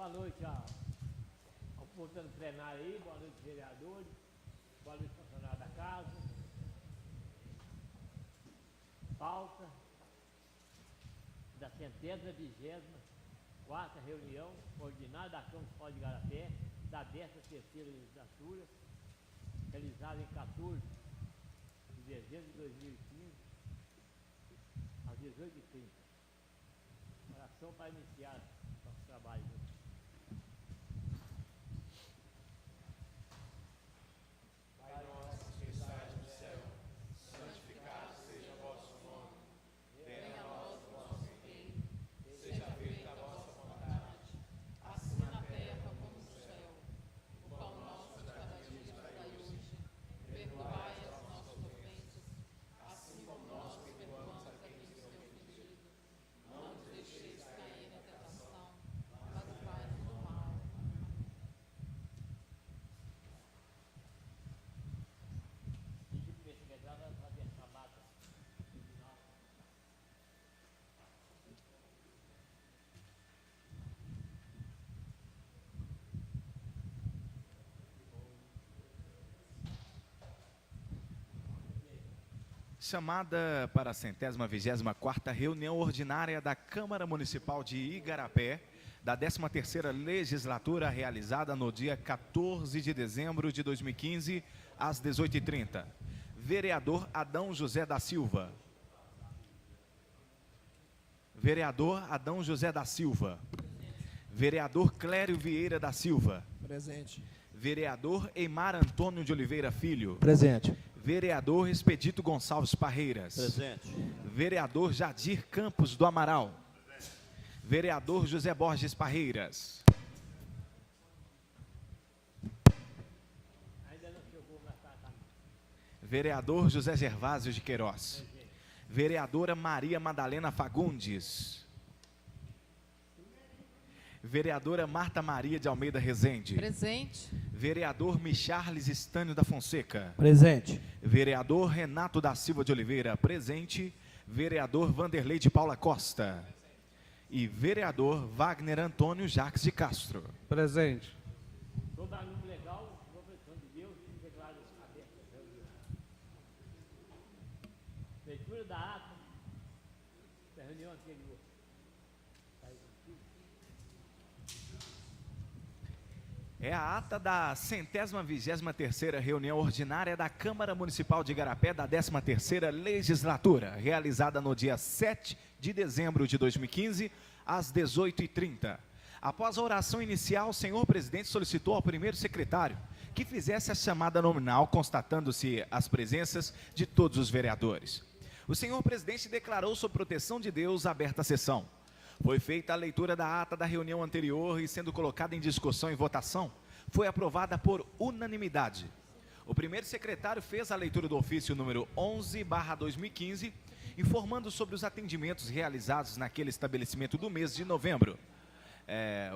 Boa noite ao portando plenário aí, boa noite, vereadores, boa noite, funcionário da casa. Pauta da 124ª reunião ordinária da Câmara Municipal de Igarapé, da 13ª legislatura, realizada em 14 de dezembro de 2015, às 18h30. Oração para iniciar nosso trabalho. Pai nosso que estais no céu, santificado seja o vosso nome. Venha a nós o vosso reino. Seja feita a vossa vontade, assim na terra como no céu. O pão nosso de cada dia nos dai hoje. Perdoai as nossas ofensas, assim como nós perdoamos a quem nos tem ofendido. Não nos deixeis cair na tentação, mas livrai-nos do mal. Chamada para a 124ª reunião ordinária da Câmara Municipal de Igarapé, da 13ª legislatura, realizada no dia 14 de dezembro de 2015, às 18h30. Vereador Adão José da Silva. Vereador Adão José da Silva. Vereador Clério Vieira da Silva. Presente. Vereador Eimar Antônio de Oliveira Filho. Presente. Vereador Expedito Gonçalves Parreiras. Presente. Vereador Jadir Campos do Amaral. Vereador José Borges Parreiras. Vereador José Gervásio de Queiroz. Vereadora Maria Madalena Fagundes. Vereadora Marta Maria de Almeida Rezende. Presente. Vereador Micharles Estânio da Fonseca. Presente. Vereador Renato da Silva de Oliveira. Presente. Vereador Vanderlei de Paula Costa. E vereador Wagner Antônio Jacques de Castro. Presente. Todo aluno legal, professor de Deus, declara aberta a reunião. Leitura da ata da reunião anterior. É a ata da 123ª reunião ordinária da Câmara Municipal de Igarapé, da 13ª legislatura, realizada no dia 7 de dezembro de 2015, às 18h30. Após a oração inicial, o senhor presidente solicitou ao primeiro secretário que fizesse a chamada nominal, constatando-se as presenças de todos os vereadores. O senhor presidente declarou sob proteção de Deus aberta a sessão. Foi feita a leitura da ata da reunião anterior e, sendo colocada em discussão e votação, foi aprovada por unanimidade. O primeiro secretário fez a leitura do ofício número 11/2015, informando sobre os atendimentos realizados naquele estabelecimento do mês de novembro.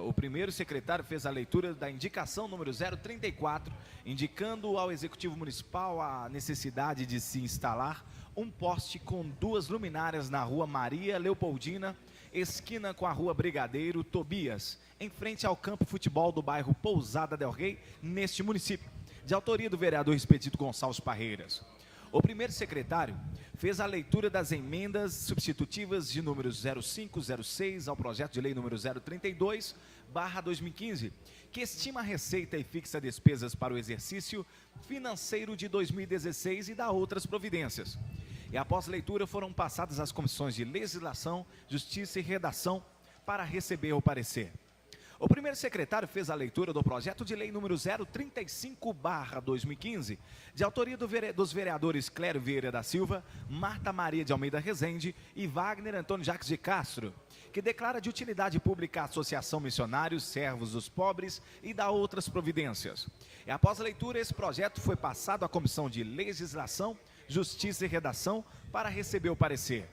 O primeiro secretário fez a leitura da indicação número 034, indicando ao Executivo Municipal a necessidade de se instalar um poste com 2 luminárias na rua Maria Leopoldina, esquina com a rua Brigadeiro Tobias, em frente ao campo de futebol do bairro Pousada del Rei, neste município, de autoria do vereador Expedito Gonçalves Parreiras. O primeiro secretário fez a leitura das emendas substitutivas de número 0506 ao projeto de lei número 032/2015, que estima a receita e fixa despesas para o exercício financeiro de 2016 e dá outras providências. E após leitura foram passadas às comissões de Legislação, Justiça e Redação para receber o parecer. O primeiro secretário fez a leitura do projeto de lei número 035/2015, de autoria dos vereadores Clério Vieira da Silva, Marta Maria de Almeida Rezende e Wagner Antônio Jacques de Castro, que declara de utilidade pública a Associação Missionários Servos dos Pobres e dá outras providências. E após a leitura, esse projeto foi passado à Comissão de Legislação, Justiça e Redação para receber o parecer.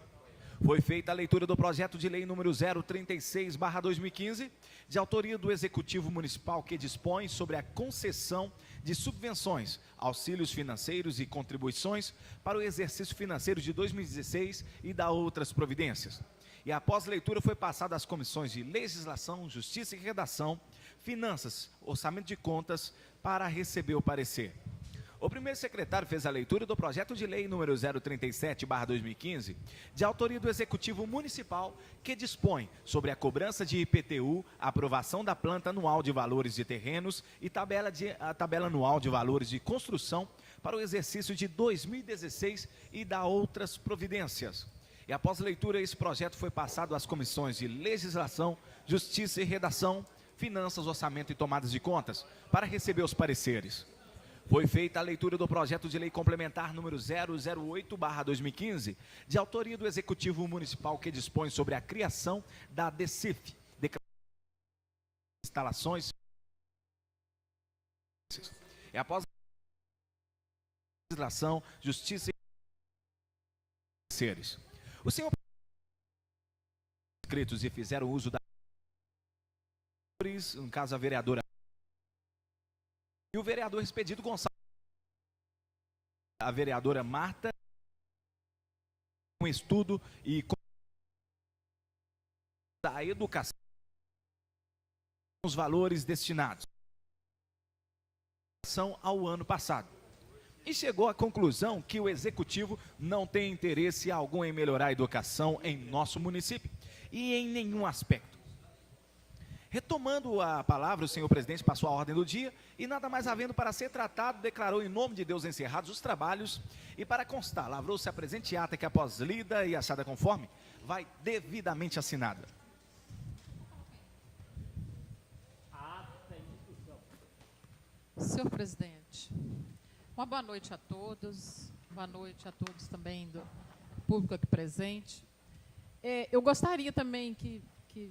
Foi feita a leitura do projeto de lei número 036/2015, de autoria do Executivo Municipal, que dispõe sobre a concessão de subvenções, auxílios financeiros e contribuições para o exercício financeiro de 2016 e dá outras providências. e após leitura foi passado às comissões de Legislação, Justiça e Redação, Finanças, Orçamento de Contas, para receber o parecer. O primeiro secretário fez a leitura do projeto de lei número 037/2015, de autoria do Executivo Municipal, que dispõe sobre a cobrança de IPTU, a aprovação da planta anual de valores de terrenos e a tabela anual de valores de construção para o exercício de 2016 e da outras providências. E após a leitura, esse projeto foi passado às comissões de Legislação, Justiça e Redação, Finanças, Orçamento e Tomadas de Contas, para receber os pareceres. Foi feita a leitura do projeto de lei complementar número 008/2015, de autoria do Executivo Municipal, que dispõe sobre a criação da DECIF, instalações. E após a legislação, justiça e pareceres. O senhor inscritos e fizeram uso da, no caso a vereadora e o vereador Expedito Gonçalves, a vereadora Marta, um estudo e da educação, os valores destinados ao ano passado. E chegou à conclusão que o Executivo não tem interesse algum em melhorar a educação em nosso município e em nenhum aspecto. Retomando a palavra, o senhor presidente passou a ordem do dia e, nada mais havendo para ser tratado, declarou em nome de Deus encerrados os trabalhos e, para constar, lavrou-se a presente ata que, após lida e achada conforme, vai devidamente assinada. A ata em discussão. Senhor presidente, uma boa noite a todos, boa noite a todos também do público aqui presente. Eu gostaria também que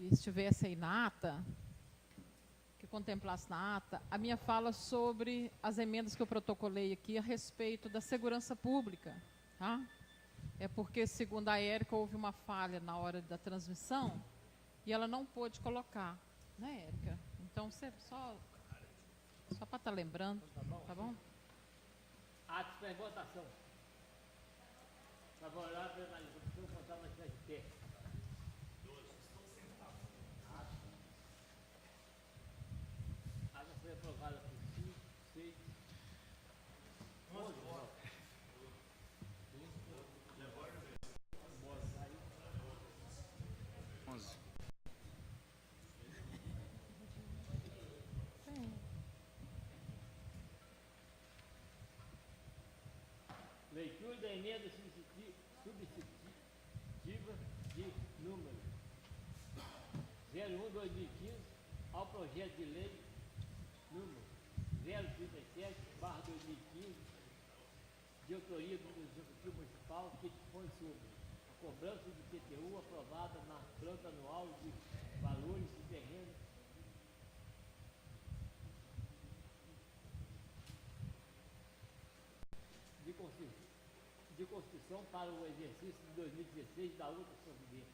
estivesse aí na ata, que contemplasse na ata, a minha fala sobre as emendas que eu protocolei aqui a respeito da segurança pública, tá? É porque, segundo a Érica, houve uma falha na hora da transmissão e ela não pôde colocar, né, Érica? Então, você só para estar lembrando, tá bom? Atos para votação. Favorável à analisação, contar na de pé. Foi aprovada por 5, 6, 11 votos. Leitura da emenda substitutiva de número 01/2015 ao projeto de lei número 037/2015, de autoria do Executivo Municipal, que dispõe sobre a cobrança de IPTU aprovada na planta anual de valores de terreno de construção para o exercício de 2016 da outra providência.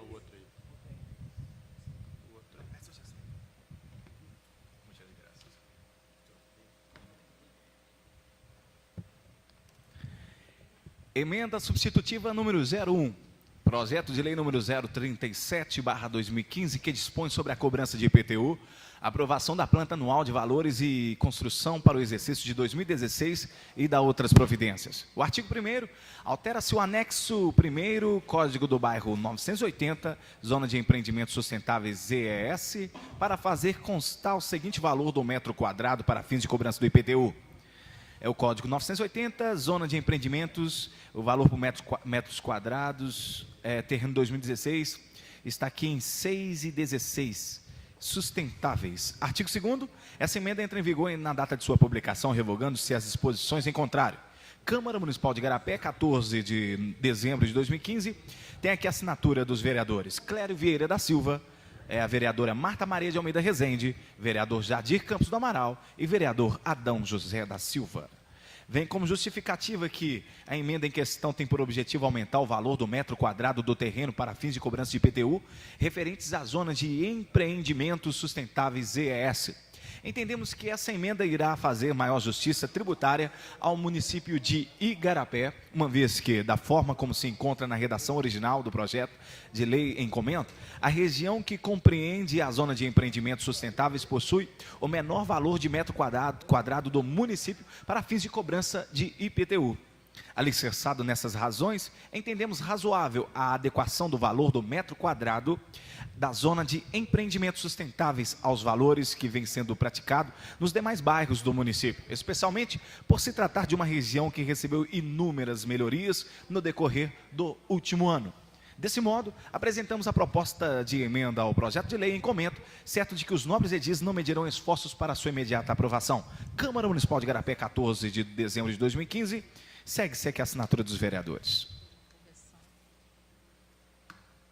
O outro aí. O outro. Muitas graças. Emenda substitutiva número 01. Projeto de lei número 037/2015, que dispõe sobre a cobrança de IPTU, aprovação da planta anual de valores e construção para o exercício de 2016 e da outras providências. O artigo 1º, altera-se o anexo 1º, Código do Bairro 980, Zona de Empreendimentos Sustentáveis ZES, para fazer constar o seguinte valor do metro quadrado para fins de cobrança do IPTU. É o Código 980, Zona de Empreendimentos, o valor por metros quadrados, terreno 2016, está aqui em 6,16, sustentáveis. Artigo 2º, essa emenda entra em vigor na data de sua publicação, revogando-se as disposições em contrário. Câmara Municipal de Igarapé, 14 de dezembro de 2015, tem aqui a assinatura dos vereadores Clério Vieira da Silva, a vereadora Marta Maria de Almeida Rezende, vereador Jadir Campos do Amaral e vereador Adão José da Silva. Vem como justificativa que a emenda em questão tem por objetivo aumentar o valor do metro quadrado do terreno para fins de cobrança de IPTU, referentes à zona de empreendimentos sustentáveis ZES. Entendemos que essa emenda irá fazer maior justiça tributária ao município de Igarapé, uma vez que, da forma como se encontra na redação original do projeto de lei em comento, a região que compreende a zona de empreendimentos sustentáveis possui o menor valor de metro quadrado do município para fins de cobrança de IPTU. Alicerçado nessas razões, entendemos razoável a adequação do valor do metro quadrado da zona de empreendimentos sustentáveis aos valores que vem sendo praticado nos demais bairros do município, especialmente por se tratar de uma região que recebeu inúmeras melhorias no decorrer do último ano. Desse modo, apresentamos a proposta de emenda ao projeto de lei em comento, certo de que os nobres edis não medirão esforços para sua imediata aprovação. Câmara Municipal de Igarapé, 14 de dezembro de 2015, segue-se aqui a assinatura dos vereadores.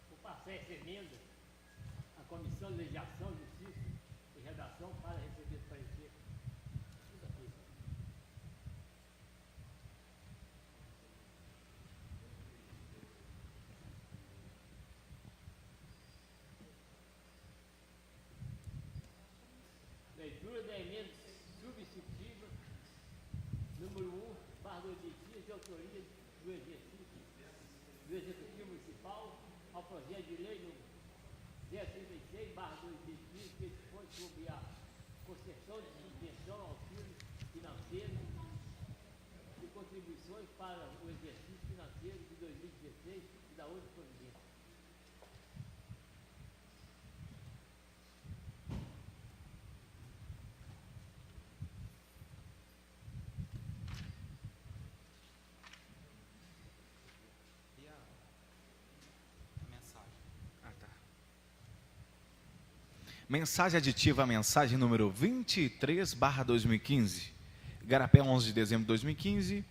Vou passar essa emenda à Comissão de Legislação, Justiça e Redação para receber parecer. Leitura da emenda substitutiva número 1/2015, de autoria do Executivo Municipal ao projeto de lei número 036/2015, que dispõe sobre a concessão de subvenção ao auxílio financeiro e contribuições para o exercício financeiro de 2016 e da outra providência. Mensagem aditiva à mensagem número 23/2015. Igarapé, 11 de dezembro de 2015.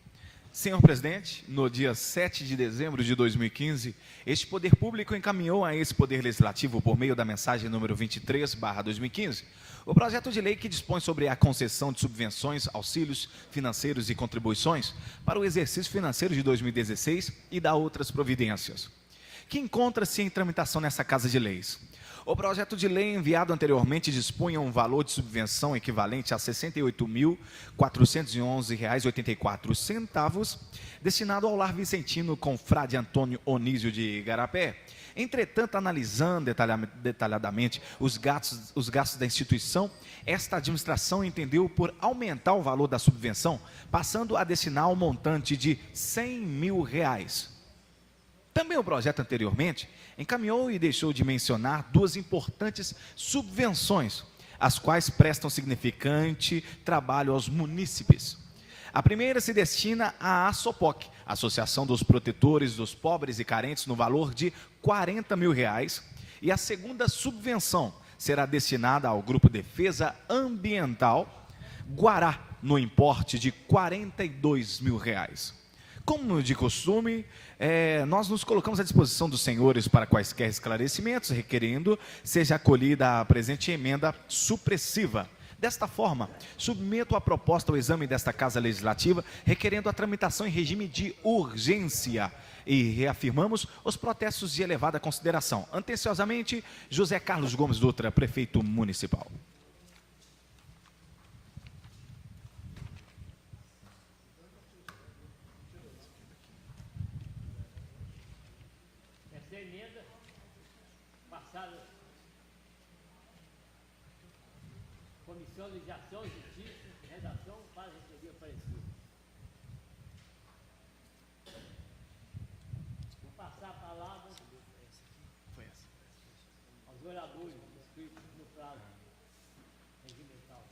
Senhor presidente, no dia 7 de dezembro de 2015, este poder público encaminhou a esse poder legislativo, por meio da mensagem número 23/2015, o projeto de lei que dispõe sobre a concessão de subvenções, auxílios financeiros e contribuições para o exercício financeiro de 2016 e da outras providências, que encontra-se em tramitação nessa Casa de Leis. O projeto de lei enviado anteriormente dispunha um valor de subvenção equivalente a R$ 68.411,84, destinado ao Lar Vicentino Confrade Antônio Onísio de Igarapé. Entretanto, analisando detalhadamente os gastos da instituição, esta administração entendeu por aumentar o valor da subvenção, passando a destinar um montante de R$ 100 mil. Também o projeto anteriormente encaminhou e deixou de mencionar duas importantes subvenções, as quais prestam significante trabalho aos munícipes. A primeira se destina à ASOPOC, Associação dos Protetores dos Pobres e Carentes, no valor de R$ 40 mil, e a segunda subvenção será destinada ao Grupo Defesa Ambiental Guará, no importe de R$ 42 mil. Como de costume, nós nos colocamos à disposição dos senhores para quaisquer esclarecimentos, requerendo seja acolhida a presente emenda supressiva. Desta forma, submeto a proposta ao exame desta Casa Legislativa, requerendo a tramitação em regime de urgência. E reafirmamos os protestos de elevada consideração. Atenciosamente, José Carlos Gomes Dutra, Prefeito Municipal. Essa emenda passada Comissão de Legislação, Justiça e Redação para receber o parecer. Vou passar a palavra aos oradores inscritos no prazo regimental.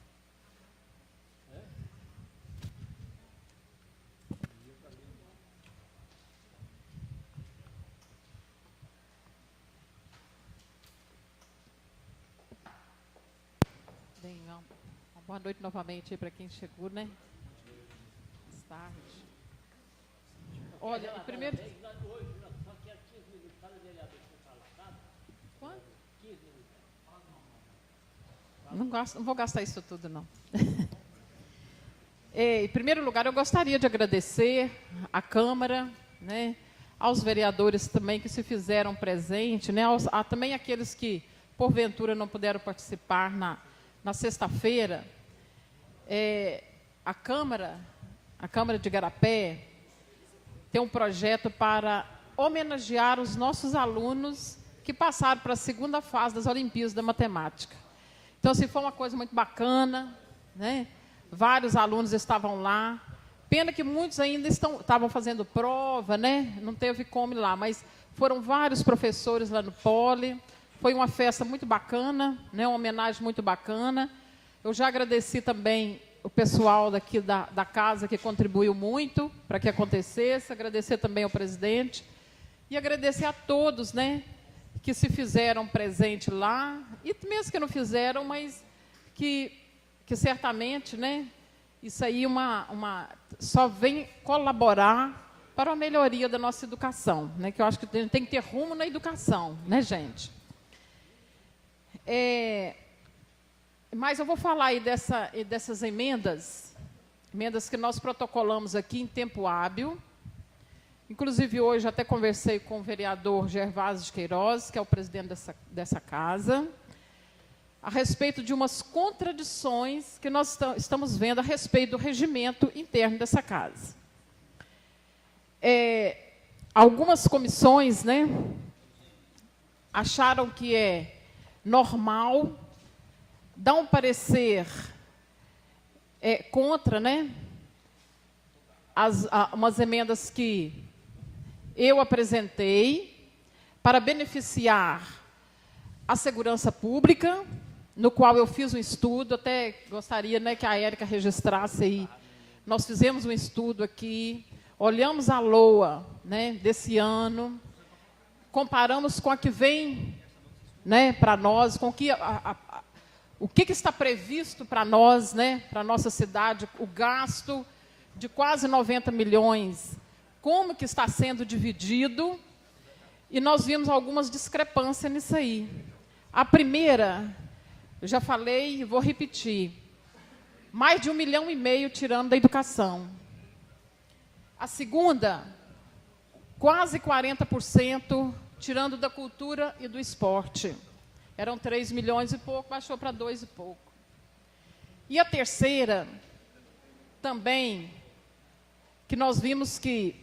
Bem, uma boa noite novamente para quem chegou, né? Mais tarde. Olha, primeiro... Hoje nós só queremos 15 minutos, cada vereador que fala, sabe? Quanto? 15 minutos. Não vou gastar isso tudo, não. Em primeiro lugar, eu gostaria de agradecer à Câmara, né, aos vereadores também que se fizeram presente, né, também aqueles que, porventura, não puderam participar na sexta-feira, a Câmara de Igarapé tem um projeto para homenagear os nossos alunos que passaram para a segunda fase das Olimpíadas da Matemática. Então, assim, foi uma coisa muito bacana, né? Vários alunos estavam lá. Pena que muitos ainda estavam fazendo prova, né? Não teve como ir lá, mas foram vários professores lá no Poli. Foi uma festa muito bacana, né? Uma homenagem muito bacana. Eu já agradeci também o pessoal daqui da casa que contribuiu muito para que acontecesse. Agradecer também ao presidente. E agradecer a todos, né, que se fizeram presente lá, e mesmo que não fizeram, mas que certamente, né, isso aí só vem colaborar para a melhoria da nossa educação, né, que eu acho que tem que ter rumo na educação, né, gente? Mas eu vou falar aí dessas emendas que nós protocolamos aqui em tempo hábil. Inclusive, hoje até conversei com o vereador Gervásio de Queiroz, que é o presidente dessa casa, a respeito de umas contradições que nós estamos vendo a respeito do regimento interno dessa casa. Algumas comissões, né, acharam que é normal dar um parecer contra, né, umas emendas que eu apresentei para beneficiar a segurança pública, no qual eu fiz um estudo, até gostaria, né, que a Érica registrasse aí. Nós fizemos um estudo aqui, olhamos a LOA, né, desse ano, comparamos com a que vem, né, para nós, com o que está previsto para nós, né, para a nossa cidade, o gasto de quase 90 milhões, como que está sendo dividido, e nós vimos algumas discrepâncias nisso aí. A primeira, eu já falei e vou repetir, mais de 1,5 milhão tirando da educação. A segunda, quase 40% tirando da cultura e do esporte. Eram 3 milhões e pouco, baixou para 2 e pouco. E a terceira, também, que nós vimos que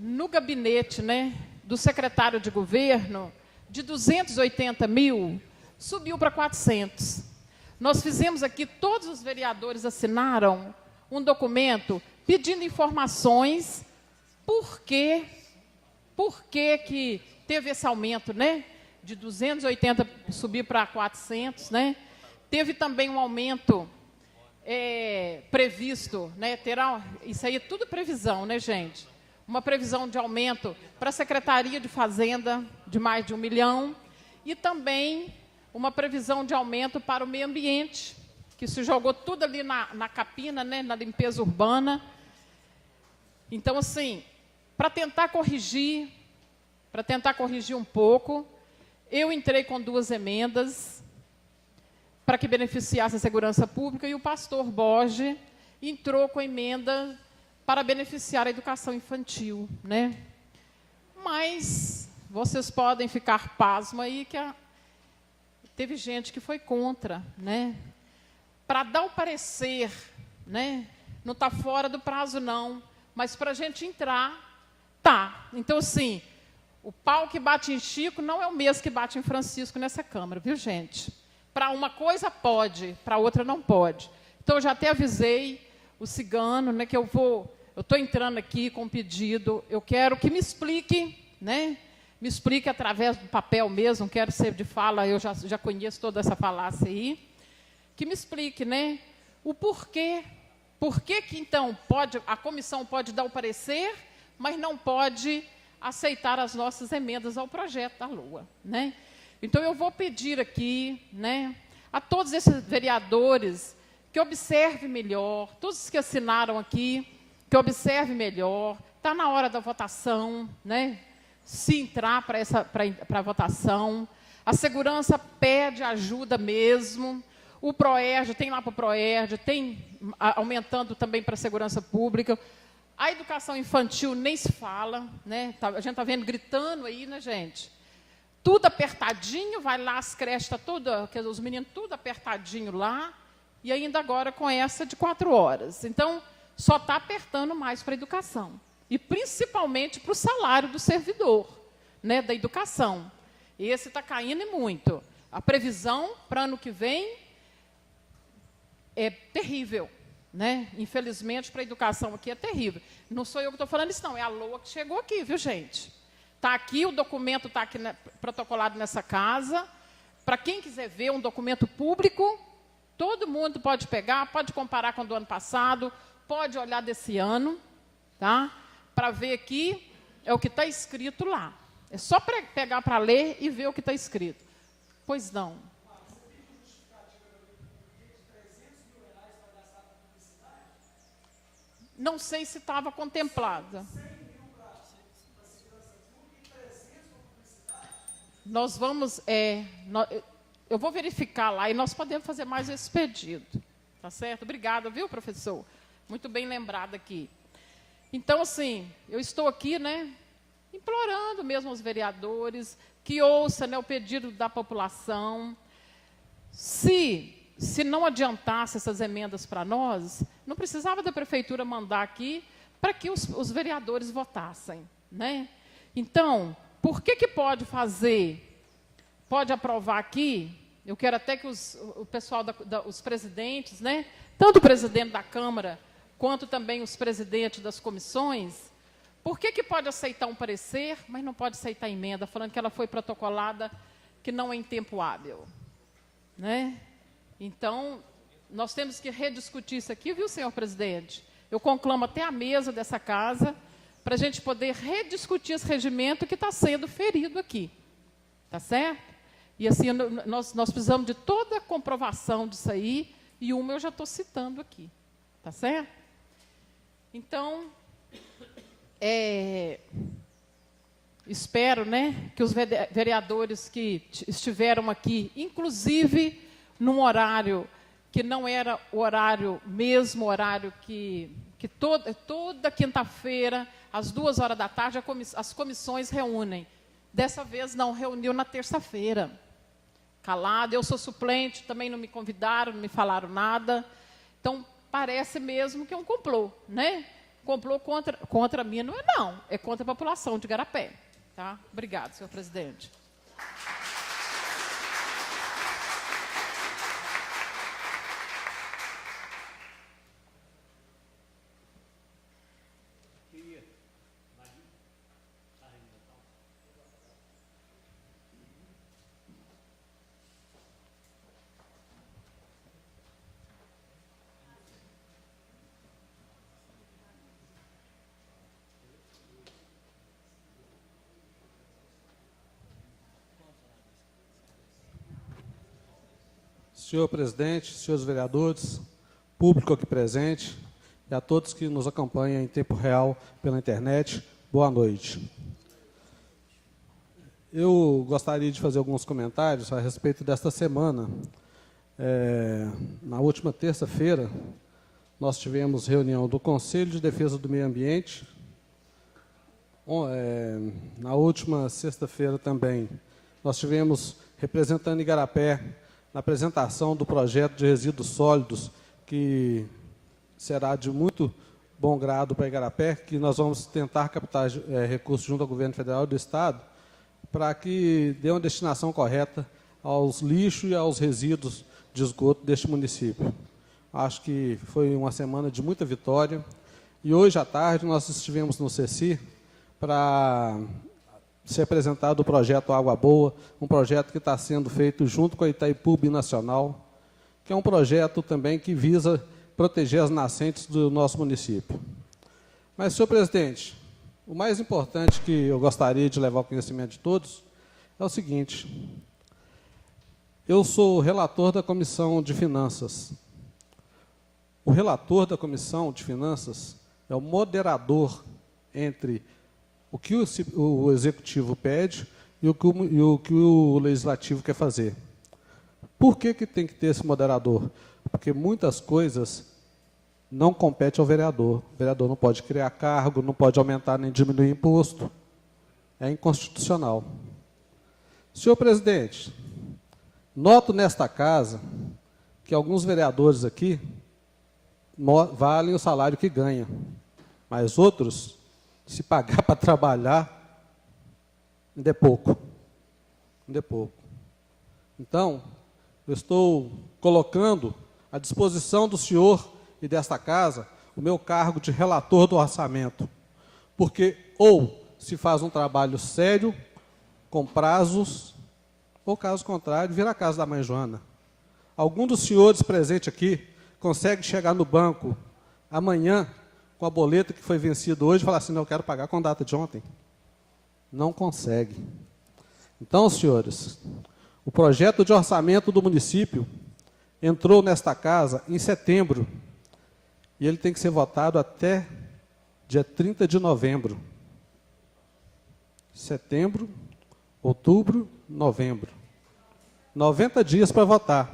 no gabinete, né, do secretário de governo, de 280 mil, subiu para 400. Nós fizemos aqui, todos os vereadores assinaram um documento pedindo informações por que teve esse aumento, né, de 280 subir para 400, né? Teve também um aumento previsto, né? Isso aí é tudo previsão, né, gente? Uma previsão de aumento para a Secretaria de Fazenda de mais de 1 milhão e também uma previsão de aumento para o meio ambiente, que se jogou tudo ali na capina, né, na limpeza urbana. Então, assim, para tentar corrigir um pouco, eu entrei com 2 emendas para que beneficiasse a segurança pública e o pastor Borges entrou com emenda para beneficiar a educação infantil, né? Mas vocês podem ficar pasmos aí que teve gente que foi contra, né? Para dar o parecer, né? Não está fora do prazo, não, mas para a gente entrar, tá. Então, assim, o pau que bate em Chico não é o mesmo que bate em Francisco nessa Câmara, viu, gente? Para uma coisa pode, para outra não pode. Então, eu já até avisei o Cigano, né, que eu estou entrando aqui com um pedido, eu quero que me explique, né? Me explique através do papel mesmo, não quero ser de fala, eu já conheço toda essa falácia aí, que me explique, né, o porquê. Por que que, então, a comissão pode dar o parecer, mas não pode aceitar as nossas emendas ao projeto da LOA, né? Então, eu vou pedir aqui, né, a todos esses vereadores que observem melhor, todos os que assinaram aqui, que observe melhor, está na hora da votação, né? Se entrar para a votação, a segurança pede ajuda mesmo, o PROERD, tem lá para o PROERD, tem aumentando também para a segurança pública, a educação infantil nem se fala, né? A gente está vendo gritando aí, né, gente? tudo apertadinho, vai lá as creches, os meninos tudo apertadinho lá, e ainda agora com essa de 4 horas. Então, só está apertando mais para a educação. E principalmente para o salário do servidor, né, da educação. Esse está caindo e muito. A previsão para ano que vem é terrível. Né? Infelizmente, para a educação aqui é terrível. Não sou eu que estou falando isso, não. É a LOA que chegou aqui, viu, gente? Está aqui, o documento está aqui protocolado nessa casa. Para quem quiser ver um documento público, todo mundo pode pegar, pode comparar com o do ano passado, pode olhar desse ano, tá? Para ver aqui, é o que está escrito lá. É só pegar para ler e ver o que está escrito. Pois não. Não sei se estava contemplada. Nós vamos... eu vou verificar lá e nós podemos fazer mais esse pedido. Tá certo? Obrigada, viu, professor? Muito bem lembrado aqui. Então, assim, eu estou aqui, né, implorando mesmo aos vereadores que ouçam, né, o pedido da população. Se não adiantasse essas emendas para nós, não precisava da prefeitura mandar aqui para que os vereadores votassem, né? Então, por que pode fazer, pode aprovar aqui? Eu quero até que o pessoal, os presidentes, né? Tanto o presidente da Câmara, quanto também os presidentes das comissões, por que pode aceitar um parecer, mas não pode aceitar emenda, falando que ela foi protocolada, que não é em tempo hábil, né? Então, nós temos que rediscutir isso aqui, viu, senhor presidente? Eu conclamo até a mesa dessa casa para a gente poder rediscutir esse regimento que está sendo ferido aqui. Tá certo? E assim, nós precisamos de toda a comprovação disso aí, e uma eu já estou citando aqui. Tá certo? Então, espero, né, que os vereadores que estiveram aqui, inclusive num horário que não era o horário, mesmo horário que toda quinta-feira, às 2 horas da tarde, as comissões reúnem. Dessa vez não, reuniu na terça-feira. Calado, eu sou suplente, também não me convidaram, não me falaram nada. Então, parece mesmo que é um complô, né? Complô contra mim não é não, é contra a população de Igarapé. Tá? Obrigado, senhor presidente. Senhor presidente, senhores vereadores, público aqui presente e a todos que nos acompanham em tempo real pela internet, boa noite. Eu gostaria de fazer alguns comentários a respeito desta semana. Na última terça-feira, nós tivemos reunião do Conselho de Defesa do Meio Ambiente. Na última sexta-feira também, nós tivemos, representando Igarapé, na apresentação do projeto de resíduos sólidos, que será de muito bom grado para Igarapé, que nós vamos tentar captar recursos junto ao governo federal e do Estado, para que dê uma destinação correta aos lixos e aos resíduos de esgoto deste município. Acho que foi uma semana de muita vitória. E hoje à tarde nós estivemos no CECI para ser apresentado o projeto Água Boa, um projeto que está sendo feito junto com a Itaipu Binacional, que é um projeto também que visa proteger as nascentes do nosso município. Mas, senhor presidente, o mais importante que eu gostaria de levar ao conhecimento de todos é o seguinte: eu sou o relator da Comissão de Finanças. O relator da Comissão de Finanças é o moderador entre o que o Executivo pede e o que o Legislativo quer fazer. Por que tem que ter esse moderador? Porque muitas coisas não competem ao vereador. O vereador não pode criar cargo, não pode aumentar nem diminuir imposto. É inconstitucional. Senhor presidente, noto nesta casa que alguns vereadores aqui valem o salário que ganham, mas outros, se pagar para trabalhar, ainda é pouco. Ainda é pouco. Então, eu estou colocando à disposição do senhor e desta casa o meu cargo de relator do orçamento, porque ou se faz um trabalho sério, com prazos, ou caso contrário, vira a casa da mãe Joana. Algum dos senhores presentes aqui consegue chegar no banco amanhã com a boleta que foi vencida hoje e falar assim, não, eu quero pagar com data de ontem? Não consegue. Então, senhores, o projeto de orçamento do município entrou nesta casa em setembro e ele tem que ser votado até dia 30 de novembro. Setembro, outubro, novembro. 90 dias para votar.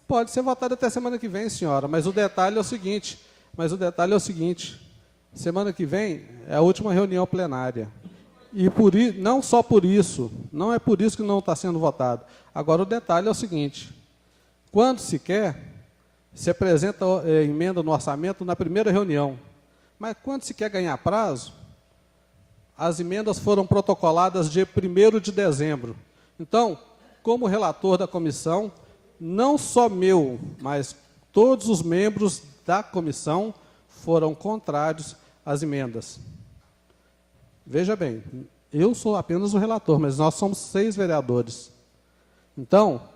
Pode ser votado até semana que vem, senhora, mas o detalhe é o seguinte, semana que vem é a última reunião plenária. E não só por isso, não é por isso que não está sendo votado. Agora, o detalhe é o seguinte, quando se quer, se apresenta emenda no orçamento na primeira reunião. Mas quando se quer ganhar prazo, as emendas foram protocoladas dia 1º de dezembro. Então, como relator da comissão, não só meu, mas todos os membros da comissão foram contrários às emendas. Veja bem, eu sou apenas o relator, mas nós somos 6 vereadores. Então,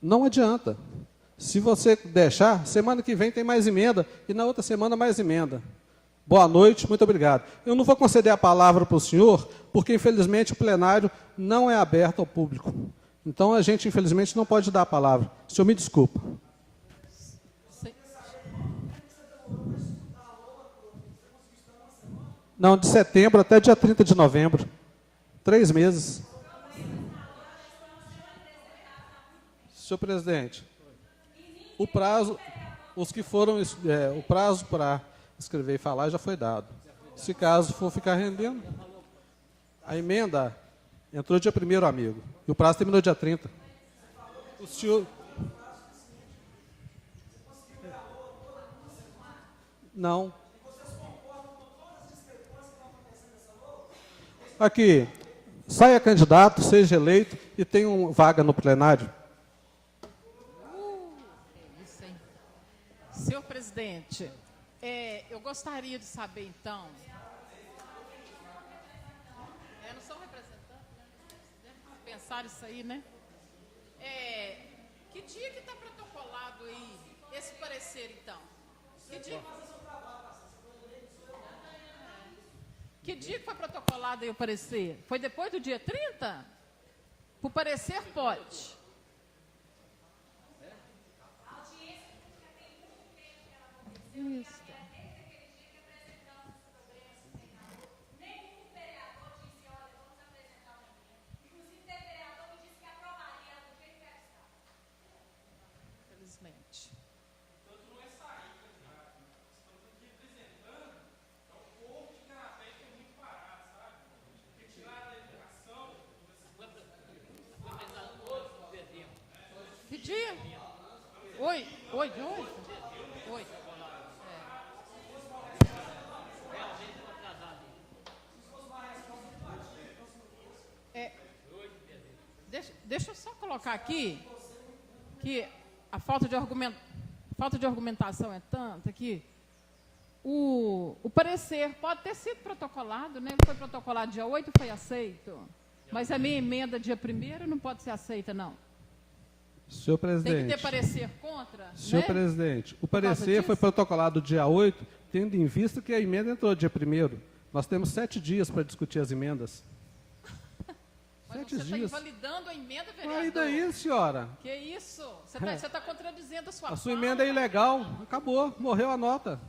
não adianta. Se você deixar, semana que vem tem mais emenda, e na outra semana mais emenda. Boa noite, muito obrigado. Eu não vou conceder a palavra para o senhor, porque, infelizmente, o plenário não é aberto ao público. Então, a gente, infelizmente, não pode dar a palavra. O senhor me desculpa. Não, de setembro até dia 30 de novembro. 3 meses. Senhor presidente, o prazo para escrever e falar já foi dado. Se caso for ficar rendendo, a emenda entrou dia 1º, amigo, e o prazo terminou dia 30. O senhor... Não. Aqui, saia candidato, seja eleito e tenha uma vaga no plenário. Isso, hein? Senhor presidente, eu gostaria de saber, então... não são representantes, né? Deve pensar isso aí, né? Que dia que está protocolado aí esse parecer, então? Que dia que foi protocolado aí o parecer? Foi depois do dia 30? O parecer pode. Isso. Infelizmente. Que dia? Oi, de hoje? Oi. Deixa eu só colocar aqui que a falta de argumentação é tanta que o parecer pode ter sido protocolado, né? Ele foi protocolado dia 8 e foi aceito. Mas a minha emenda dia 1º não pode ser aceita, não. Senhor presidente. Tem que ter parecer contra, Senhor presidente, o parecer foi protocolado dia 8, tendo em vista que a emenda entrou dia 1º. Nós temos 7 dias para discutir as emendas. Mas você está invalidando a emenda, vereador. E daí, senhora? Que isso? Você está contradizendo a sua A fala. sua emenda é ilegal. Acabou, morreu a nota.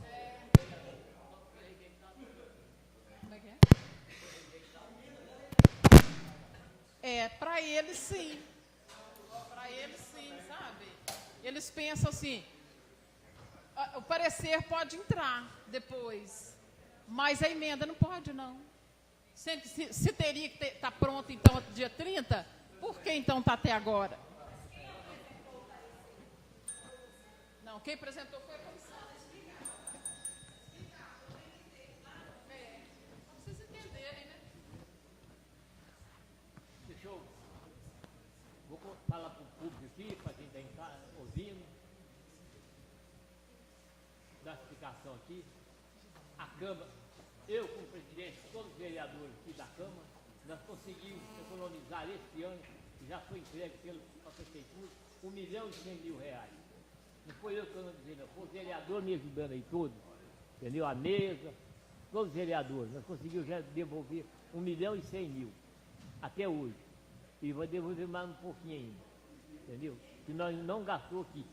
Como é que é? Para eles, sim. Para eles, sim, sabe? Eles pensam assim, o parecer pode entrar depois, mas a emenda não pode, não. Sendo que se teria que estar pronto, então, até dia 30, por que, então, está até agora? Não, quem apresentou foi a comissão. Para vocês entenderem, né? Deixa eu... Vou falar para o público aqui, para quem está ouvindo. Da explicação aqui. A Câmara, eu como presidente, todos os vereadores aqui da Câmara, nós conseguimos economizar esse ano, que já foi entregue pela Prefeitura, R$1.100.000. Não foi eu que economizei, não. Foi o vereador me ajudando aí tudo. Entendeu? A mesa, todos os vereadores. Nós conseguimos já devolver R$1.100.000 até hoje. E vou devolver mais um pouquinho ainda. Entendeu? Que nós não gastou aqui.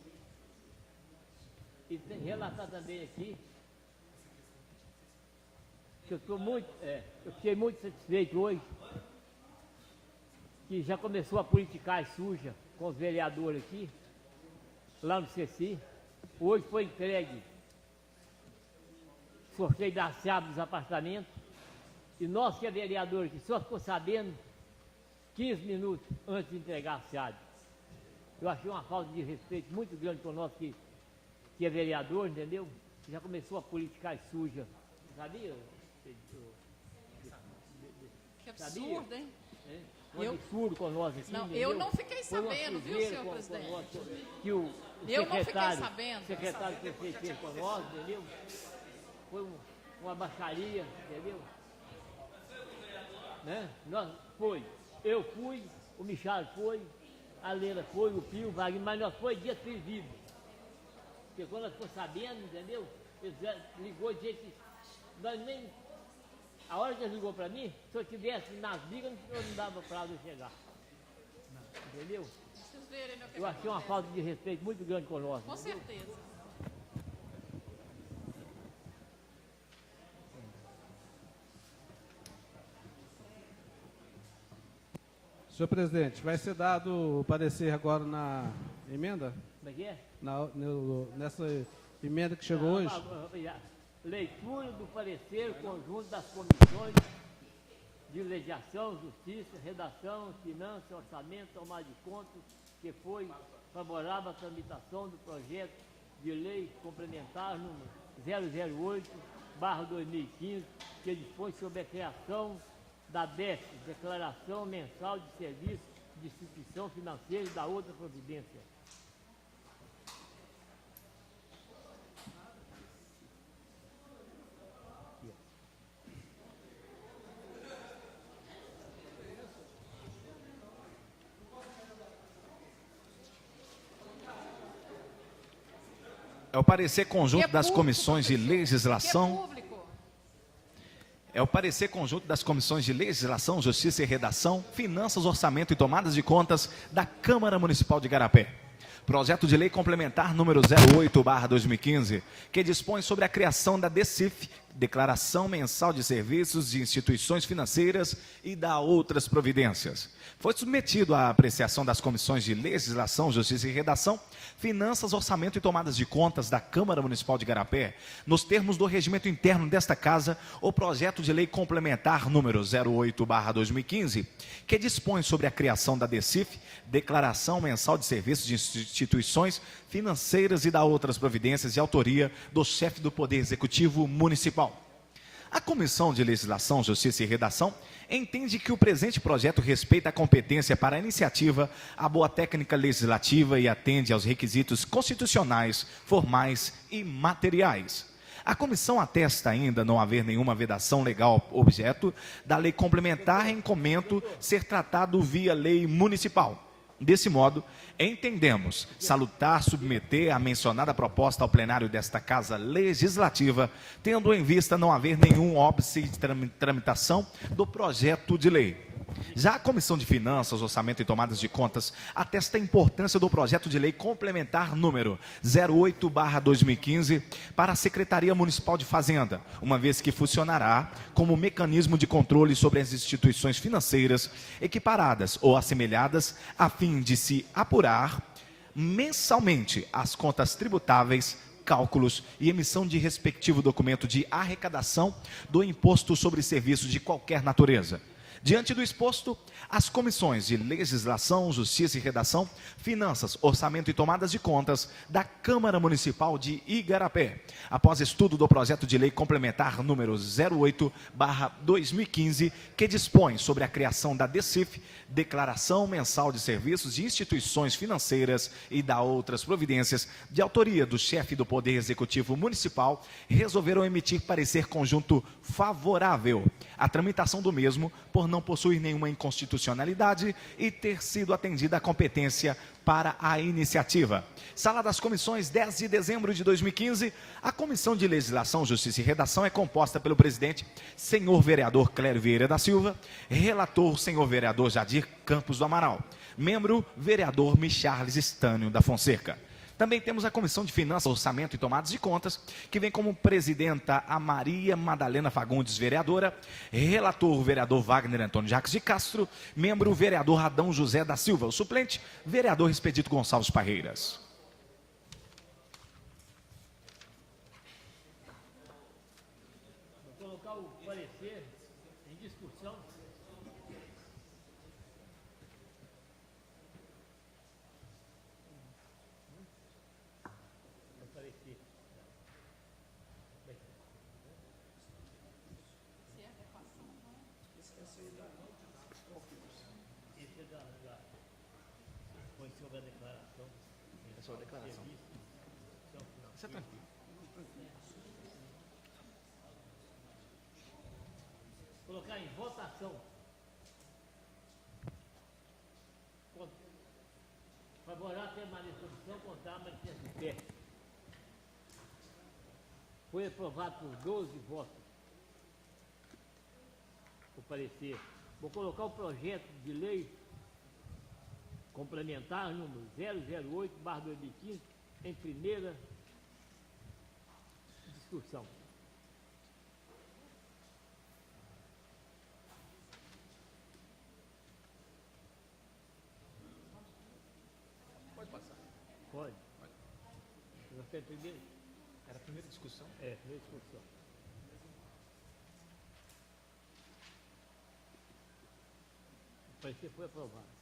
E tem relatar também aqui que eu fiquei muito satisfeito hoje, que já começou a politicagem suja com os vereadores aqui, lá no CECI. Hoje foi entregue sorteio da chave dos apartamentos, e nós que é vereador aqui só ficou sabendo 15 minutos antes de entregar a chave. Eu achei uma falta de respeito muito grande com nós que é vereador, entendeu? Já começou a politicagem suja, sabia? Que absurdo, hein? Um absurdo com nós aqui. Não, entendeu? eu não fiquei sabendo, viu, senhor presidente? Que o Eu não fiquei sabendo. O secretário de prefeito fez com nós, entendeu? Foi uma baixaria, entendeu? Né? Eu fui, o Michel foi, a Leila foi, o Pio, o Wagner, mas nós foi dia servido. Porque quando nós ficou sabendo, entendeu? Eles ligou de jeito que nós nem... A hora que ele ligou para mim, se eu estivesse nas brigas, eu não dava prazo de chegar. Entendeu? Vocês verem, né, o que Eu achei uma falta de respeito muito grande com nós. Com entendeu? certeza. Senhor presidente, vai ser dado o parecer agora na emenda? Como é que é? Nessa emenda que chegou hoje? Leitura do parecer conjunto das comissões de legislação, justiça, redação, finanças, orçamento, tomada de contas, que foi favorável à tramitação do projeto de lei complementar número 008/2015, que dispõe sobre a criação da DEF, Declaração Mensal de Serviço de Instituição Financeira e da outra providência. É o parecer conjunto das público, comissões de professor. legislação. Que é público. É o parecer conjunto das comissões de legislação, justiça e redação, finanças, orçamento e tomadas de contas da Câmara Municipal de Igarapé. Projeto de lei complementar número 08/2015, que dispõe sobre a criação da DECIF, Declaração Mensal de Serviços de Instituições Financeiras e da outras providências. Foi submetido à apreciação das comissões de legislação, justiça e redação, finanças, orçamento e tomadas de contas da Câmara Municipal de Igarapé, nos termos do regimento interno desta casa, o projeto de lei complementar número 08/2015, que dispõe sobre a criação da DECIF, Declaração Mensal de Serviços de Instituições Financeiras e da outras providências, de autoria do chefe do Poder Executivo Municipal. A Comissão de Legislação, Justiça e Redação entende que o presente projeto respeita a competência para a iniciativa, a boa técnica legislativa e atende aos requisitos constitucionais, formais e materiais. A comissão atesta ainda não haver nenhuma vedação legal objeto da lei complementar em comento ser tratado via lei municipal. Desse modo, entendemos salutar submeter a mencionada proposta ao plenário desta Casa Legislativa, tendo em vista não haver nenhum óbice de tramitação do projeto de lei. Já a Comissão de Finanças, Orçamento e Tomadas de Contas atesta a importância do projeto de lei complementar número 08/2015 para a Secretaria Municipal de Fazenda, uma vez que funcionará como mecanismo de controle sobre as instituições financeiras equiparadas ou assemelhadas, a fim de se apurar mensalmente as contas tributáveis, cálculos e emissão de respectivo documento de arrecadação do imposto sobre serviços de qualquer natureza. Diante do exposto, as comissões de Legislação, Justiça e Redação, Finanças, Orçamento e Tomadas de Contas da Câmara Municipal de Igarapé, após estudo do projeto de lei complementar número 08/2015, que dispõe sobre a criação da DECIF, Declaração Mensal de Serviços de Instituições Financeiras e da outras providências, de autoria do chefe do Poder Executivo Municipal, resolveram emitir parecer conjunto favorável à tramitação do mesmo, por não possuir nenhuma inconstitucionalidade e ter sido atendida a competência para a iniciativa. Sala das Comissões, 10 de dezembro de 2015, a Comissão de Legislação, Justiça e Redação é composta pelo presidente, senhor vereador Clério Vieira da Silva, relator, senhor vereador Jadir Campos do Amaral, membro, vereador Micharles Estânio da Fonseca. Também temos a Comissão de Finanças, Orçamento e Tomadas de Contas, que vem como presidenta a Maria Madalena Fagundes, vereadora, relator, o vereador Wagner Antônio Jacques de Castro, membro, o vereador Adão José da Silva, o suplente, vereador Expedito Gonçalves Parreiras. Vou colocar o parecer em discussão. Põe sobre a declaração. É só a declaração. Isso é tranquilo. Colocar em votação. Favorável a permanência da comissão, contrário, manifesto de pé. Foi aprovado por 12 votos o parecer. Vou colocar o projeto de lei complementar número 008/2015 em primeira discussão. Pode passar. Pode. Você é primeiro? Era a primeira discussão? É, primeira discussão. O parecer foi aprovado.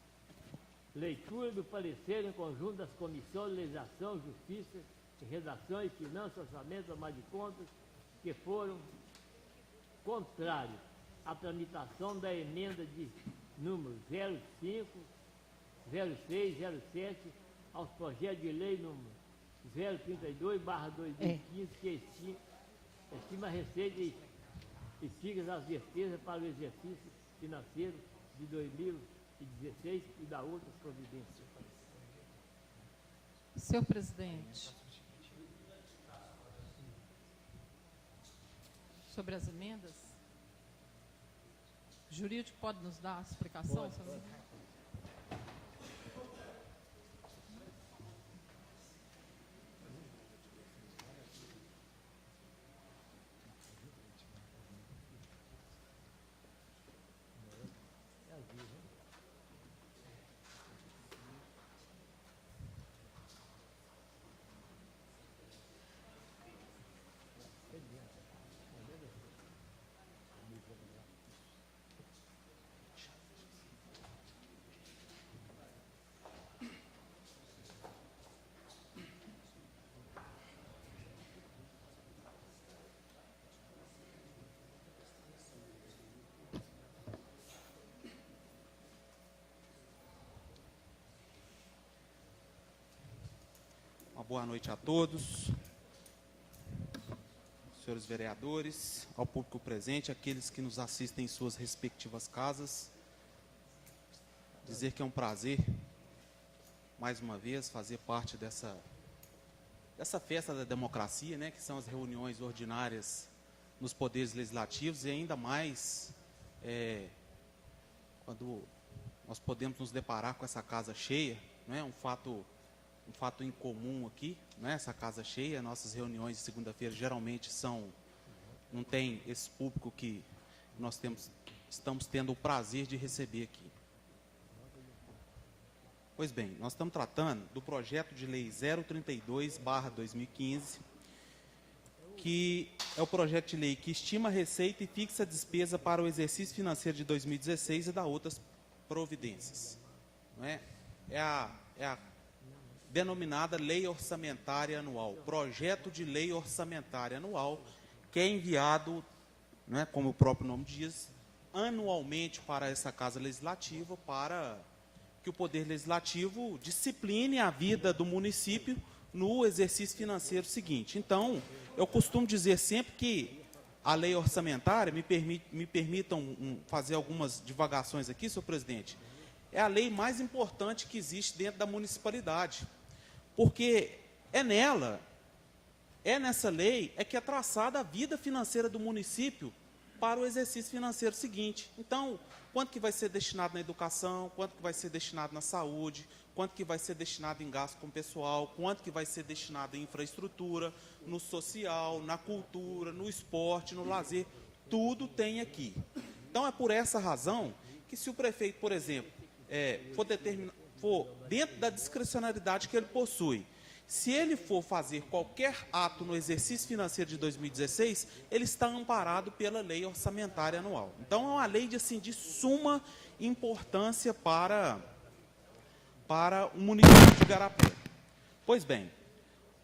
Leitura do parecer em conjunto das comissões de Legislação, Justiça, Redação e Finanças, Orçamento, Tomada de Contas, que foram contrários à tramitação da emenda de número 05, 06, 07 aos projetos de lei número 032/2015, que estima a receita e siga as despesas para o exercício financeiro de 2016 e da outras providências. Senhor presidente, sobre as emendas, o jurídico pode nos dar a explicação? Sobre... Uma boa noite a todos, senhores vereadores, ao público presente, aqueles que nos assistem em suas respectivas casas. Dizer que é um prazer, mais uma vez, fazer parte dessa festa da democracia, né, que são as reuniões ordinárias nos poderes legislativos, e ainda mais quando nós podemos nos deparar com essa casa cheia, né, um fato incomum aqui, né, essa casa cheia. Nossas reuniões de segunda-feira geralmente não tem esse público que nós estamos tendo o prazer de receber aqui. Pois bem, nós estamos tratando do projeto de lei 032/2015, que é o projeto de lei que estima a receita e fixa a despesa para o exercício financeiro de 2016 e dá outras providências. Não é? É a denominada Lei Orçamentária Anual, projeto de Lei Orçamentária Anual, que é enviado, não é, como o próprio nome diz, anualmente para essa Casa Legislativa, para que o Poder Legislativo discipline a vida do município no exercício financeiro seguinte. Então, eu costumo dizer sempre que a lei orçamentária, me permitam fazer algumas divagações aqui, senhor presidente, é a lei mais importante que existe dentro da municipalidade, porque é nessa lei que é traçada a vida financeira do município para o exercício financeiro seguinte. Então, quanto que vai ser destinado na educação, quanto que vai ser destinado na saúde, quanto que vai ser destinado em gasto com pessoal, quanto que vai ser destinado em infraestrutura, no social, na cultura, no esporte, no lazer, tudo tem aqui. Então, é por essa razão que se o prefeito, por exemplo, for dentro da discricionariedade que ele possui, se ele for fazer qualquer ato no exercício financeiro de 2016, ele está amparado pela lei orçamentária anual. Então, é uma lei de suma importância para o município de Igarapé. Pois bem,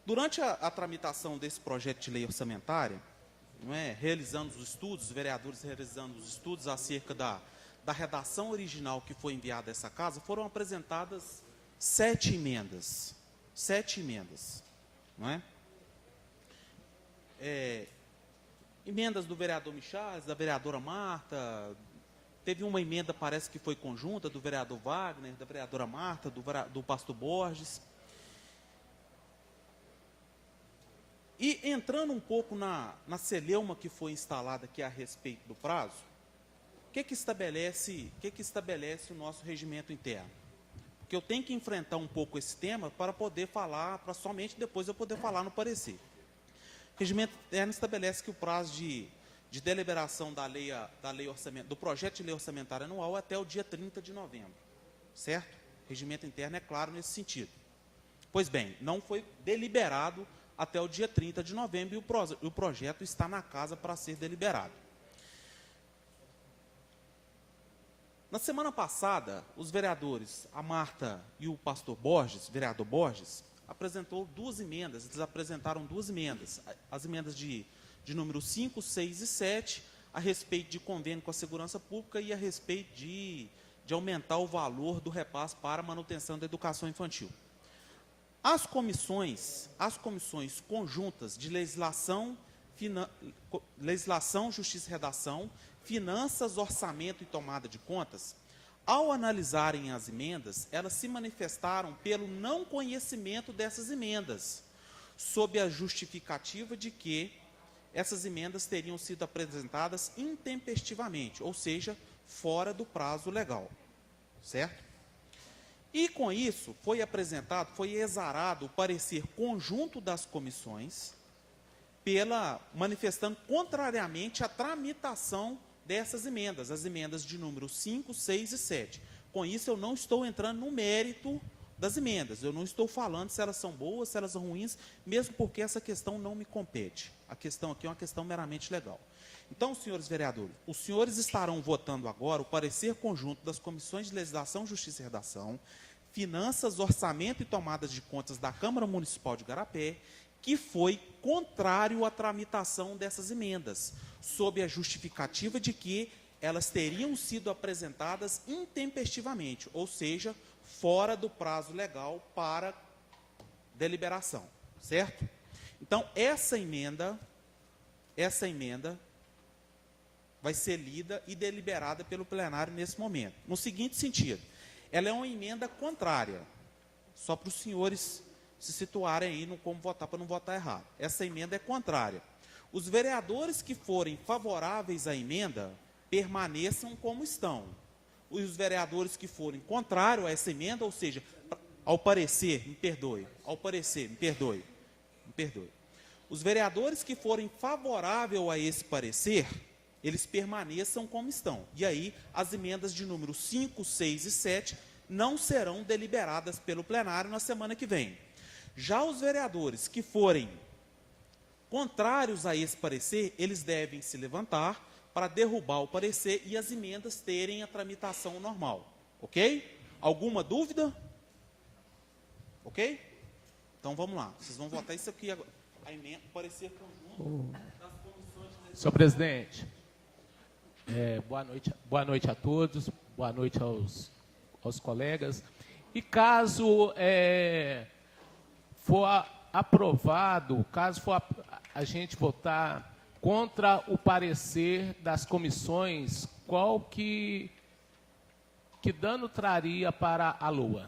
durante a tramitação desse projeto de lei orçamentária, não é, realizando os estudos, os vereadores realizando os estudos acerca da redação original que foi enviada a essa casa, foram apresentadas 7 emendas. 7 emendas, não é? Emendas do vereador Michales, da vereadora Marta, teve uma emenda, parece que foi conjunta, do vereador Wagner, da vereadora Marta, do pastor Borges. E entrando um pouco na celeuma que foi instalada aqui a respeito do prazo, o que estabelece o nosso regimento interno? Porque eu tenho que enfrentar um pouco esse tema para poder falar, para somente depois eu poder falar no parecer. O regimento interno estabelece que o prazo de deliberação do projeto de lei orçamentária anual é até o dia 30 de novembro. Certo? O regimento interno é claro nesse sentido. Pois bem, não foi deliberado até o dia 30 de novembro e o projeto está na casa para ser deliberado. Na semana passada, os vereadores, a Marta e o pastor Borges, vereador Borges, apresentou 2 emendas, eles apresentaram 2 emendas, as emendas de número 5, 6 e 7, a respeito de convênio com a segurança pública e a respeito de aumentar o valor do repasse para a manutenção da educação infantil. As comissões conjuntas de legislação, justiça e redação, finanças, orçamento e tomada de contas, ao analisarem as emendas, elas se manifestaram pelo não conhecimento dessas emendas, sob a justificativa de que essas emendas teriam sido apresentadas intempestivamente, ou seja, fora do prazo legal, certo? E com isso foi exarado o parecer conjunto das comissões, manifestando contrariamente a tramitação dessas emendas, as emendas de número 5, 6 e 7. Com isso, eu não estou entrando no mérito das emendas, eu não estou falando se elas são boas, se elas são ruins, mesmo porque essa questão não me compete. A questão aqui é uma questão meramente legal. Então, senhores vereadores, os senhores estarão votando agora o parecer conjunto das comissões de legislação, justiça e redação, finanças, orçamento e tomadas de contas da Câmara Municipal de Igarapé, que foi contrário à tramitação dessas emendas, sob a justificativa de que elas teriam sido apresentadas intempestivamente, ou seja, fora do prazo legal para deliberação, certo? Então, essa emenda vai ser lida e deliberada pelo plenário nesse momento. No seguinte sentido, ela é uma emenda contrária, só para os senhores se situarem aí no como votar para não votar errado. Essa emenda é contrária. Os vereadores que forem favoráveis à emenda permaneçam como estão. Os vereadores que forem contrários a essa emenda, ou seja, ao parecer, me perdoe. Os vereadores que forem favoráveis a esse parecer, eles permaneçam como estão. E aí, as emendas de número 5, 6 e 7 não serão deliberadas pelo plenário na semana que vem. Já os vereadores que forem contrários a esse parecer, eles devem se levantar para derrubar o parecer e as emendas terem a tramitação normal. Ok? Alguma dúvida? Ok? Então vamos lá. Vocês vão votar isso aqui agora. A emenda, o parecer conjunto das comissões de legislação. Senhor presidente, boa noite a todos, boa noite aos colegas. E caso for aprovado, caso for a gente votar contra o parecer das comissões, qual que dano traria para a LOA?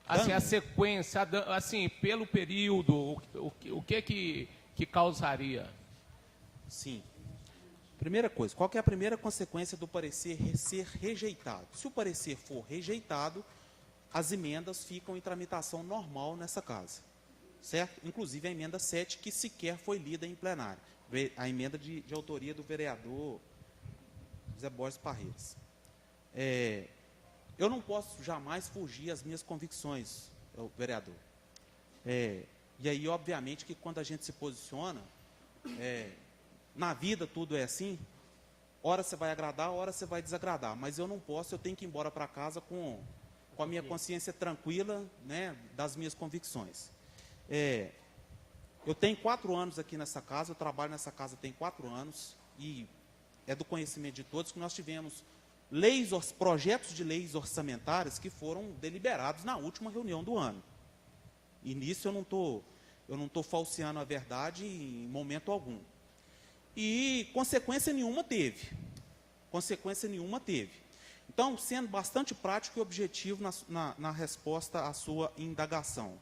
Assim, a sequência, assim, pelo período, o que causaria? Sim. Primeira coisa, qual que é a primeira consequência do parecer ser rejeitado? Se o parecer for rejeitado, as emendas ficam em tramitação normal nessa casa, certo? Inclusive a emenda 7, que sequer foi lida em plenário, a emenda de autoria do vereador José Borges Parreiras. Eu não posso jamais fugir às minhas convicções, vereador. E aí, obviamente, que quando a gente se posiciona, na vida tudo é assim, hora você vai agradar, hora você vai desagradar, mas eu não posso, eu tenho que ir embora para casa com a minha consciência tranquila, né, das minhas convicções. Eu tenho 4 anos aqui nessa casa, eu trabalho nessa casa tem 4 anos, e é do conhecimento de todos que nós tivemos projetos de leis orçamentárias que foram deliberados na última reunião do ano. E nisso eu não tô falseando a verdade em momento algum. E consequência nenhuma teve. Consequência nenhuma teve. Então, sendo bastante prático e objetivo na resposta à sua indagação.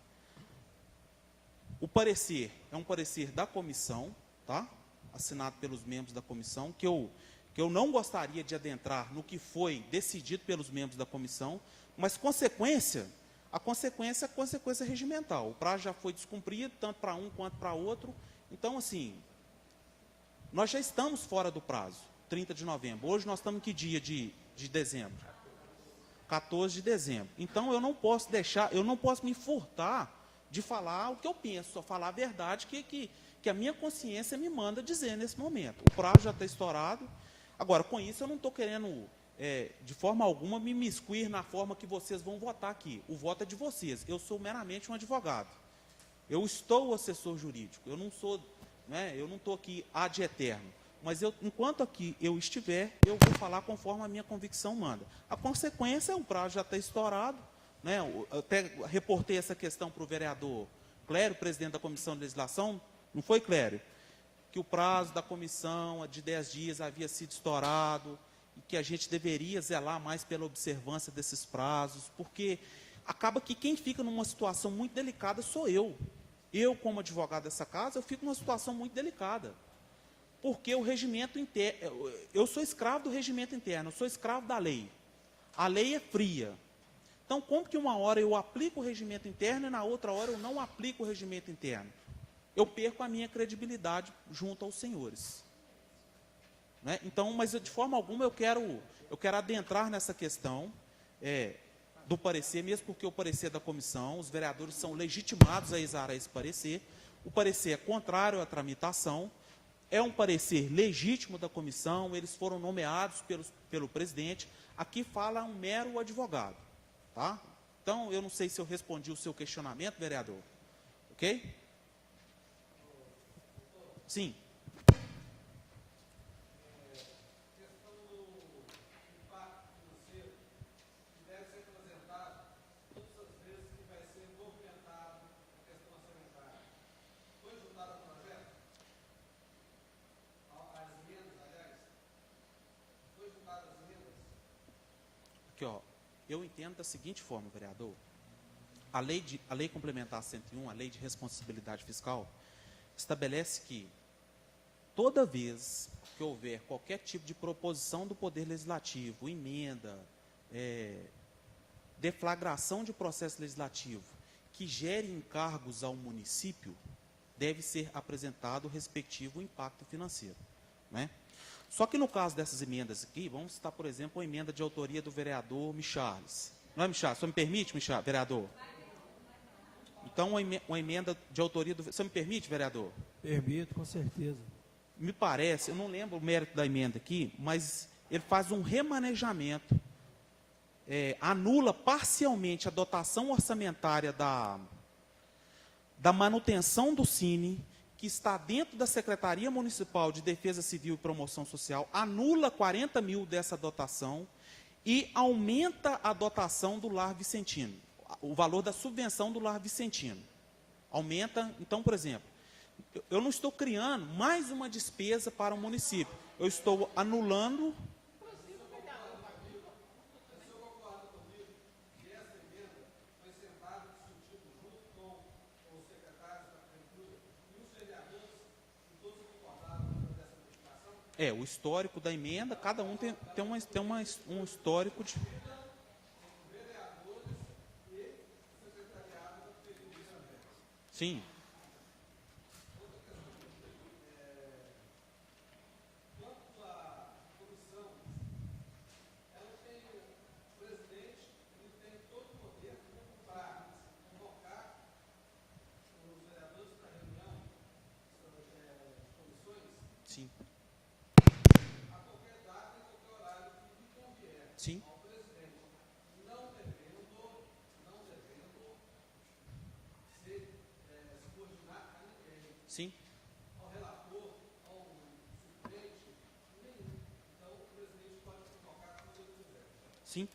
O parecer é um parecer da comissão, tá? Assinado pelos membros da comissão, que eu não gostaria de adentrar no que foi decidido pelos membros da comissão, mas a consequência é consequência regimental. O prazo já foi descumprido, tanto para um quanto para outro. Então, assim, nós já estamos fora do prazo, 30 de novembro. Hoje nós estamos em que dia de dezembro? 14 de dezembro. Então, eu não posso me furtar de falar o que eu penso, só falar a verdade que a minha consciência me manda dizer nesse momento. O prazo já está estourado. Agora, com isso, eu não estou querendo, de forma alguma, me imiscuir na forma que vocês vão votar aqui. O voto é de vocês. Eu sou meramente um advogado. Eu estou assessor jurídico. Eu não sou, né, eu não estou aqui ad eterno. Mas enquanto aqui eu estiver, eu vou falar conforme a minha convicção manda. A consequência é o prazo já está estourado. Né? Eu até reportei essa questão para o vereador Clério, presidente da Comissão de Legislação. Não foi, Clério? Que o prazo da comissão de 10 dias havia sido estourado e que a gente deveria zelar mais pela observância desses prazos, porque acaba que quem fica numa situação muito delicada sou eu. Eu, como advogado dessa casa, eu fico numa situação muito delicada. Porque o regimento interno, eu sou escravo do regimento interno, eu sou escravo da lei. A lei é fria. Então, como que uma hora eu aplico o regimento interno e na outra hora eu não aplico o regimento interno? Eu perco a minha credibilidade junto aos senhores. Né? Então, mas de forma alguma eu quero adentrar nessa questão do parecer, mesmo porque o parecer da comissão, os vereadores são legitimados a exarar esse parecer. O parecer é contrário à tramitação, é um parecer legítimo da comissão, eles foram nomeados pelo presidente. Aqui fala um mero advogado. Tá? Então, eu não sei se eu respondi o seu questionamento, vereador. Ok? Sim. Questão do impacto financeiro que deve ser apresentado todas as vezes que vai ser movimentado a questão orçamentária. Foi juntado ao projeto? As emendas, aliás? Foi juntado as emendas? Aqui, ó. Eu entendo da seguinte forma, vereador. A lei complementar 101, a lei de responsabilidade fiscal, estabelece que toda vez que houver qualquer tipo de proposição do Poder Legislativo, emenda, deflagração de processo legislativo que gere encargos ao município, deve ser apresentado o respectivo impacto financeiro. Né? Só que no caso dessas emendas aqui, vamos citar, por exemplo, a emenda de autoria do vereador Michalis. Não é, Michalis? Só me permite, vereador? Então, uma emenda de autoria do... Você me permite, vereador? Permito, com certeza. Me parece, eu não lembro o mérito da emenda aqui, mas ele faz um remanejamento, anula parcialmente a dotação orçamentária da manutenção do Cine, que está dentro da Secretaria Municipal de Defesa Civil e Promoção Social, anula 40 mil dessa dotação e aumenta a dotação do Lar Vicentino, o valor da subvenção do Lar Vicentino. Aumenta, então, por exemplo, eu não estou criando mais uma despesa para o município, eu estou anulando... o histórico da emenda, cada um tem um histórico de... Sim. Sim. Sim. Sim. Sim.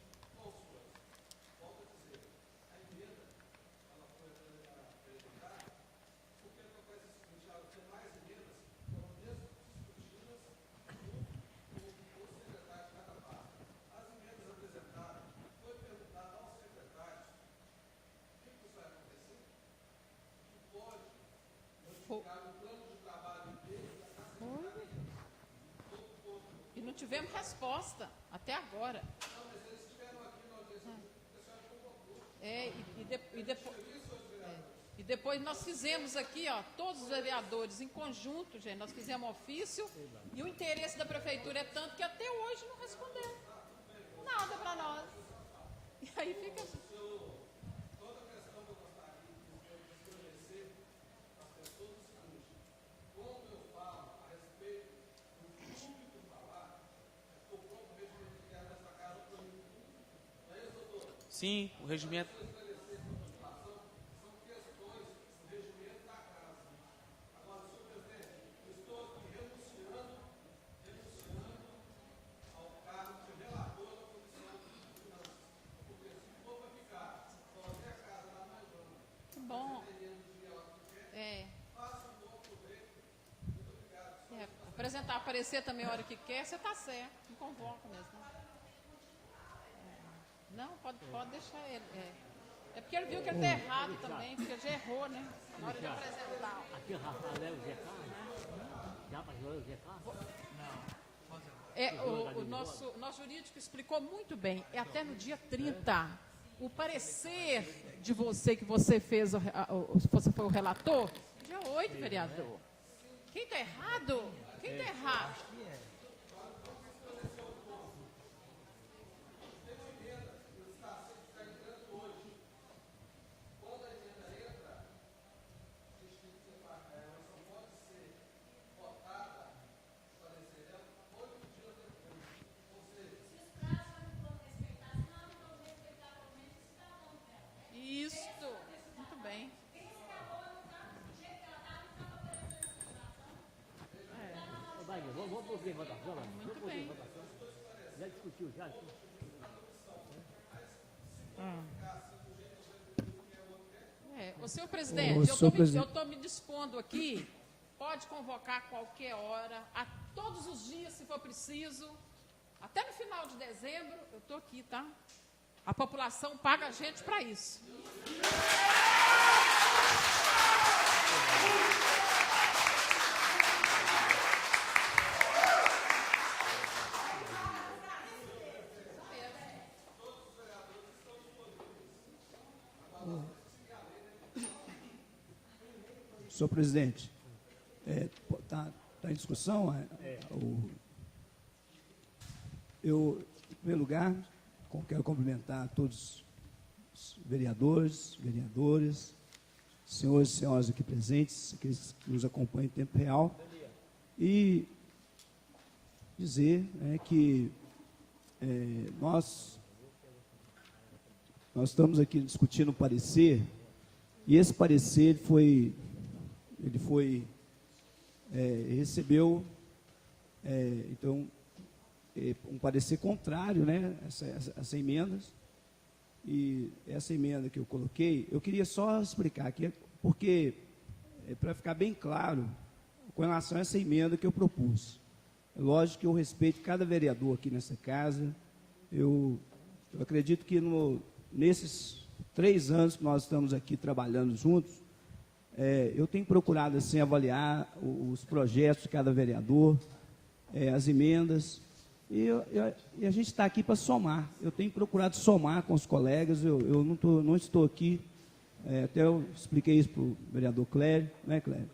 E não tivemos resposta até agora. E depois nós fizemos aqui, ó, todos os vereadores em conjunto, gente, nós fizemos ofício e o interesse da prefeitura é tanto que até hoje não responderam nada para nós. E aí fica... Sim, o regimento... Bom, apresentar, aparecer também a hora que quer, você está certo, não convoca mesmo. Não, pode deixar ele. É porque ele viu que ele está errado também, porque ele já errou, né? Na hora de apresentar. Aqui o Rafael leva o GK, né? Já para o GK? O nosso jurídico explicou muito bem. É até no dia 30. O parecer de você, que você fez, você foi o relator, dia 8, vereador. Quem está errado? Quem está errado? Vamos poder votação, muito bem. Já discutiu, já? O senhor presidente, eu estou me dispondo aqui, pode convocar a qualquer hora, a todos os dias, se for preciso, até no final de dezembro, eu estou aqui, tá? A população paga a gente para isso. Senhor presidente, está em discussão. Eu, em primeiro lugar, quero cumprimentar todos os vereadores, senhores e senhoras aqui presentes, aqueles que nos acompanham em tempo real, e dizer, né, que nós estamos aqui discutindo um parecer, e esse parecer recebeu, então, um parecer contrário, né, essa emenda, e essa emenda que eu coloquei, eu queria só explicar aqui, porque, para ficar bem claro, com relação a essa emenda que eu propus. É lógico que eu respeito cada vereador aqui nessa casa, eu acredito que nesses 3 anos que nós estamos aqui trabalhando juntos, eu tenho procurado assim, avaliar os projetos de cada vereador, as emendas, e a gente está aqui para somar. Eu tenho procurado somar com os colegas, eu não estou aqui, até eu expliquei isso para o vereador Clério, né, Clério?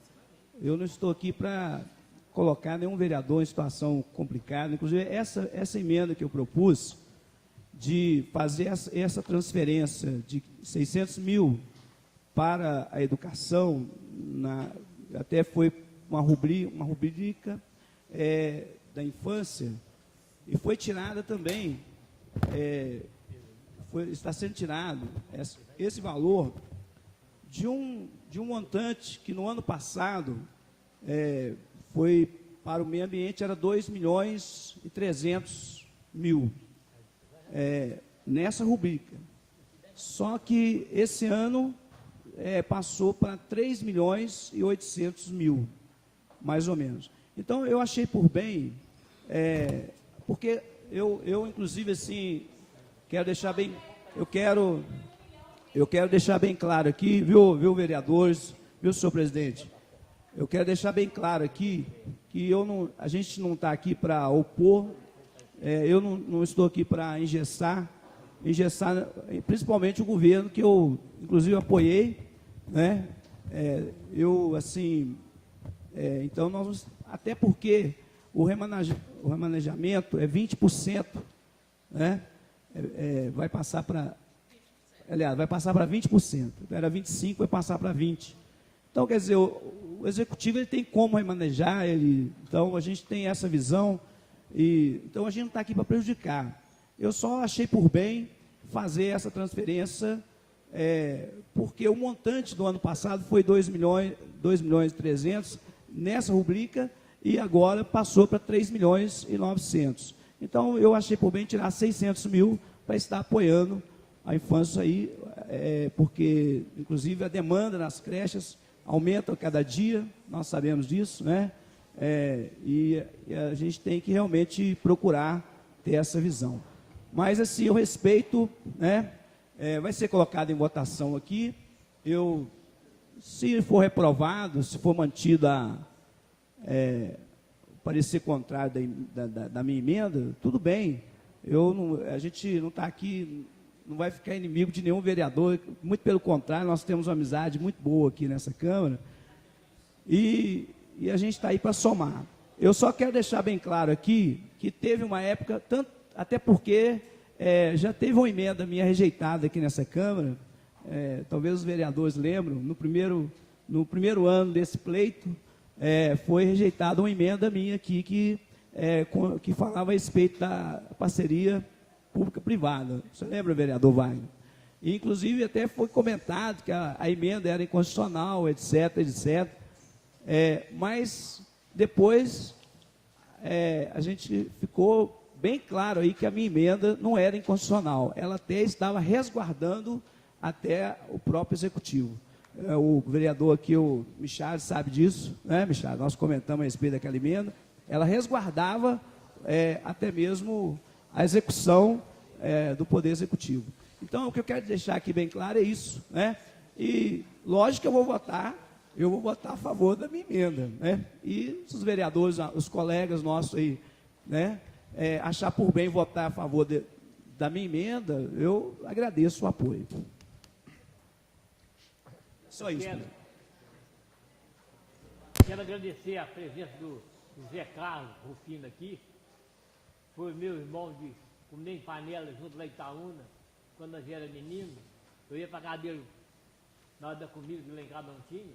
Eu não estou aqui para colocar nenhum vereador em situação complicada. Inclusive, essa emenda que eu propus, de fazer essa transferência de 600 mil para a educação, até foi uma rubrica da infância, e foi tirada também, está sendo tirado esse valor de um montante que no ano passado foi para o meio ambiente, era 2.300.000 nessa rubrica. Só que esse ano passou para 3.800.000, mais ou menos. Então, eu achei por bem, porque eu inclusive, assim, quero deixar bem, eu quero deixar bem claro aqui, viu, vereadores, viu, senhor presidente? Eu quero deixar bem claro aqui que a gente não está aqui para opor, eu não estou aqui para engessar, principalmente o governo, que eu, inclusive, apoiei, né? Então, até porque o remanejamento é 20%, né? Vai passar para 20%, era 25%, vai passar para 20%. Então, quer dizer, o executivo ele tem como remanejar, então a gente tem essa visão, então a gente não está aqui para prejudicar. Eu só achei por bem fazer essa transferência, porque o montante do ano passado foi 2.300.000 nessa rubrica, e agora passou para 3.900.000. Então, eu achei por bem tirar 600 mil para estar apoiando a infância aí, porque, inclusive, a demanda nas creches aumenta a cada dia, nós sabemos disso, né? E a gente tem que realmente procurar ter essa visão. Mas, assim, eu respeito, né? Vai ser colocado em votação aqui. Se for reprovado, se for mantido o parecer contrário da minha emenda, tudo bem. A gente não está aqui, não vai ficar inimigo de nenhum vereador, muito pelo contrário, nós temos uma amizade muito boa aqui nessa Câmara, e a gente está aí para somar. Eu só quero deixar bem claro aqui que teve uma época, até porque já teve uma emenda minha rejeitada aqui nessa Câmara, talvez os vereadores lembram, no primeiro ano desse pleito, foi rejeitada uma emenda minha aqui que falava a respeito da parceria pública-privada. Você lembra, vereador Wagner? E, inclusive, até foi comentado que a emenda era inconstitucional, etc., etc. Mas, depois, a gente ficou bem claro aí que a minha emenda não era inconstitucional. Ela até estava resguardando até o próprio executivo. O vereador aqui, o Michel, sabe disso, né, Michel? Nós comentamos a respeito daquela emenda. Ela resguardava até mesmo a execução do Poder Executivo. Então, o que eu quero deixar aqui bem claro é isso, né? E, lógico que eu vou votar a favor da minha emenda, né? E se os vereadores, os colegas nossos aí, né, achar por bem votar a favor da minha emenda, eu agradeço o apoio. Só isso. Quero agradecer a presença do Zé Carlos Rufino aqui. Foi meu irmão de comer em panela junto lá em Itaúna, quando nós era menino. Eu ia para a casa dele na hora da comida que lá em casa não tinha.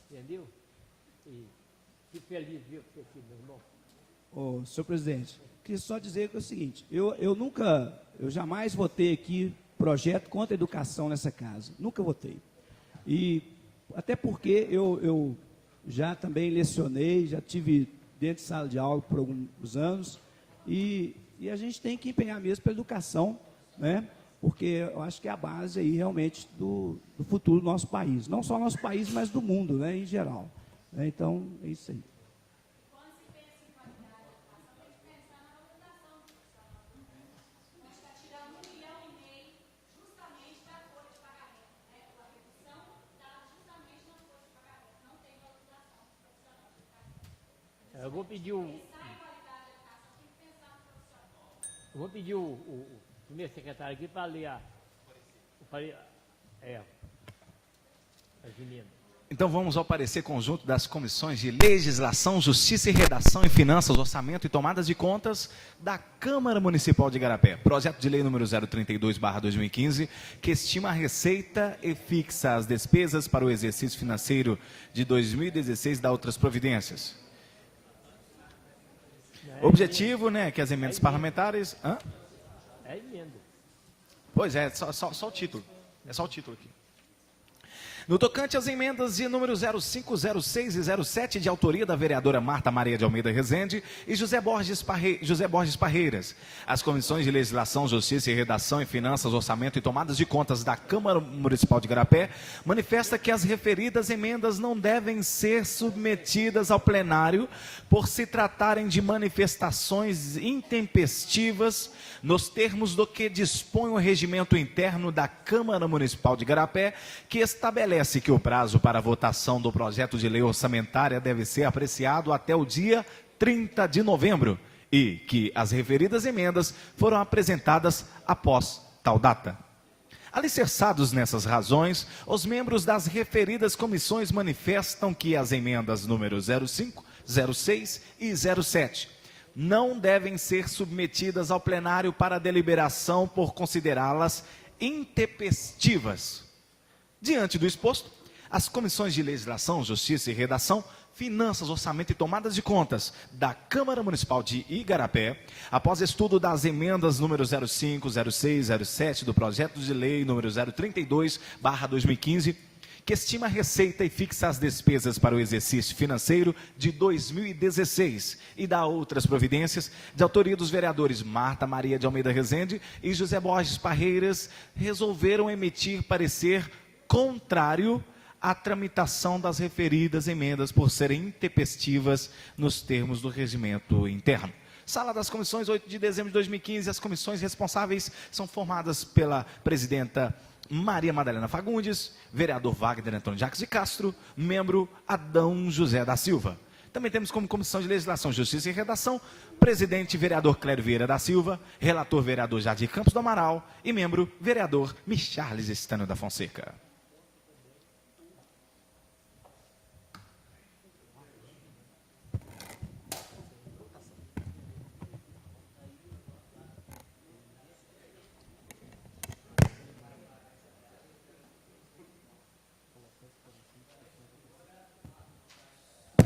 Entendeu? E que feliz viu você aqui, meu irmão. Ô, senhor presidente, queria só dizer que é o seguinte, eu jamais votei aqui projeto contra a educação nessa casa, nunca votei. E até porque eu já também lecionei, já tive dentro de sala de aula por alguns anos, e a gente tem que empenhar mesmo pela educação, né? Porque eu acho que é a base aí realmente do futuro do nosso país, não só nosso país, mas do mundo, né, em geral. Então, é isso aí. Eu vou pedir o primeiro secretário aqui para ler as emendas. Então vamos ao parecer conjunto das comissões de Legislação, Justiça e Redação e Finanças, Orçamento e Tomadas de Contas da Câmara Municipal de Igarapé. Projeto de Lei número 032/2015, que estima a receita e fixa as despesas para o exercício financeiro de 2016 da outras providências. Objetivo, né, que as emendas parlamentares... Hã? É emenda. Pois é, só o título. É só o título aqui. No tocante às emendas de número 05, 06 e 07, de autoria da vereadora Marta Maria de Almeida Rezende e José Borges Parreiras, as comissões de Legislação, Justiça e Redação e Finanças, Orçamento e Tomadas de Contas da Câmara Municipal de Igarapé manifesta que as referidas emendas não devem ser submetidas ao plenário por se tratarem de manifestações intempestivas nos termos do que dispõe o regimento interno da Câmara Municipal de Igarapé, que estabelece que o prazo para a votação do projeto de lei orçamentária deve ser apreciado até o dia 30 de novembro e que as referidas emendas foram apresentadas após tal data. Alicerçados nessas razões, os membros das referidas comissões manifestam que as emendas número 05, 06 e 07 não devem ser submetidas ao plenário para deliberação por considerá-las intempestivas. Diante do exposto, as comissões de Legislação, Justiça e Redação, Finanças, Orçamento e Tomadas de Contas da Câmara Municipal de Igarapé, após estudo das emendas número 05, 06, 07 do projeto de lei número 032/2015, que estima a receita e fixa as despesas para o exercício financeiro de 2016 e dá outras providências, de autoria dos vereadores Marta Maria de Almeida Rezende e José Borges Parreiras, resolveram emitir parecer contrário à tramitação das referidas emendas por serem intempestivas nos termos do regimento interno. Sala das Comissões, 8 de dezembro de 2015, as comissões responsáveis são formadas pela presidenta Maria Madalena Fagundes, vereador Wagner Antônio Jacques de Castro, membro Adão José da Silva. Também temos como comissão de Legislação, Justiça e Redação, presidente vereador Clério Vieira da Silva, relator vereador Jardim Campos do Amaral e membro vereador Micharles Estânio da Fonseca.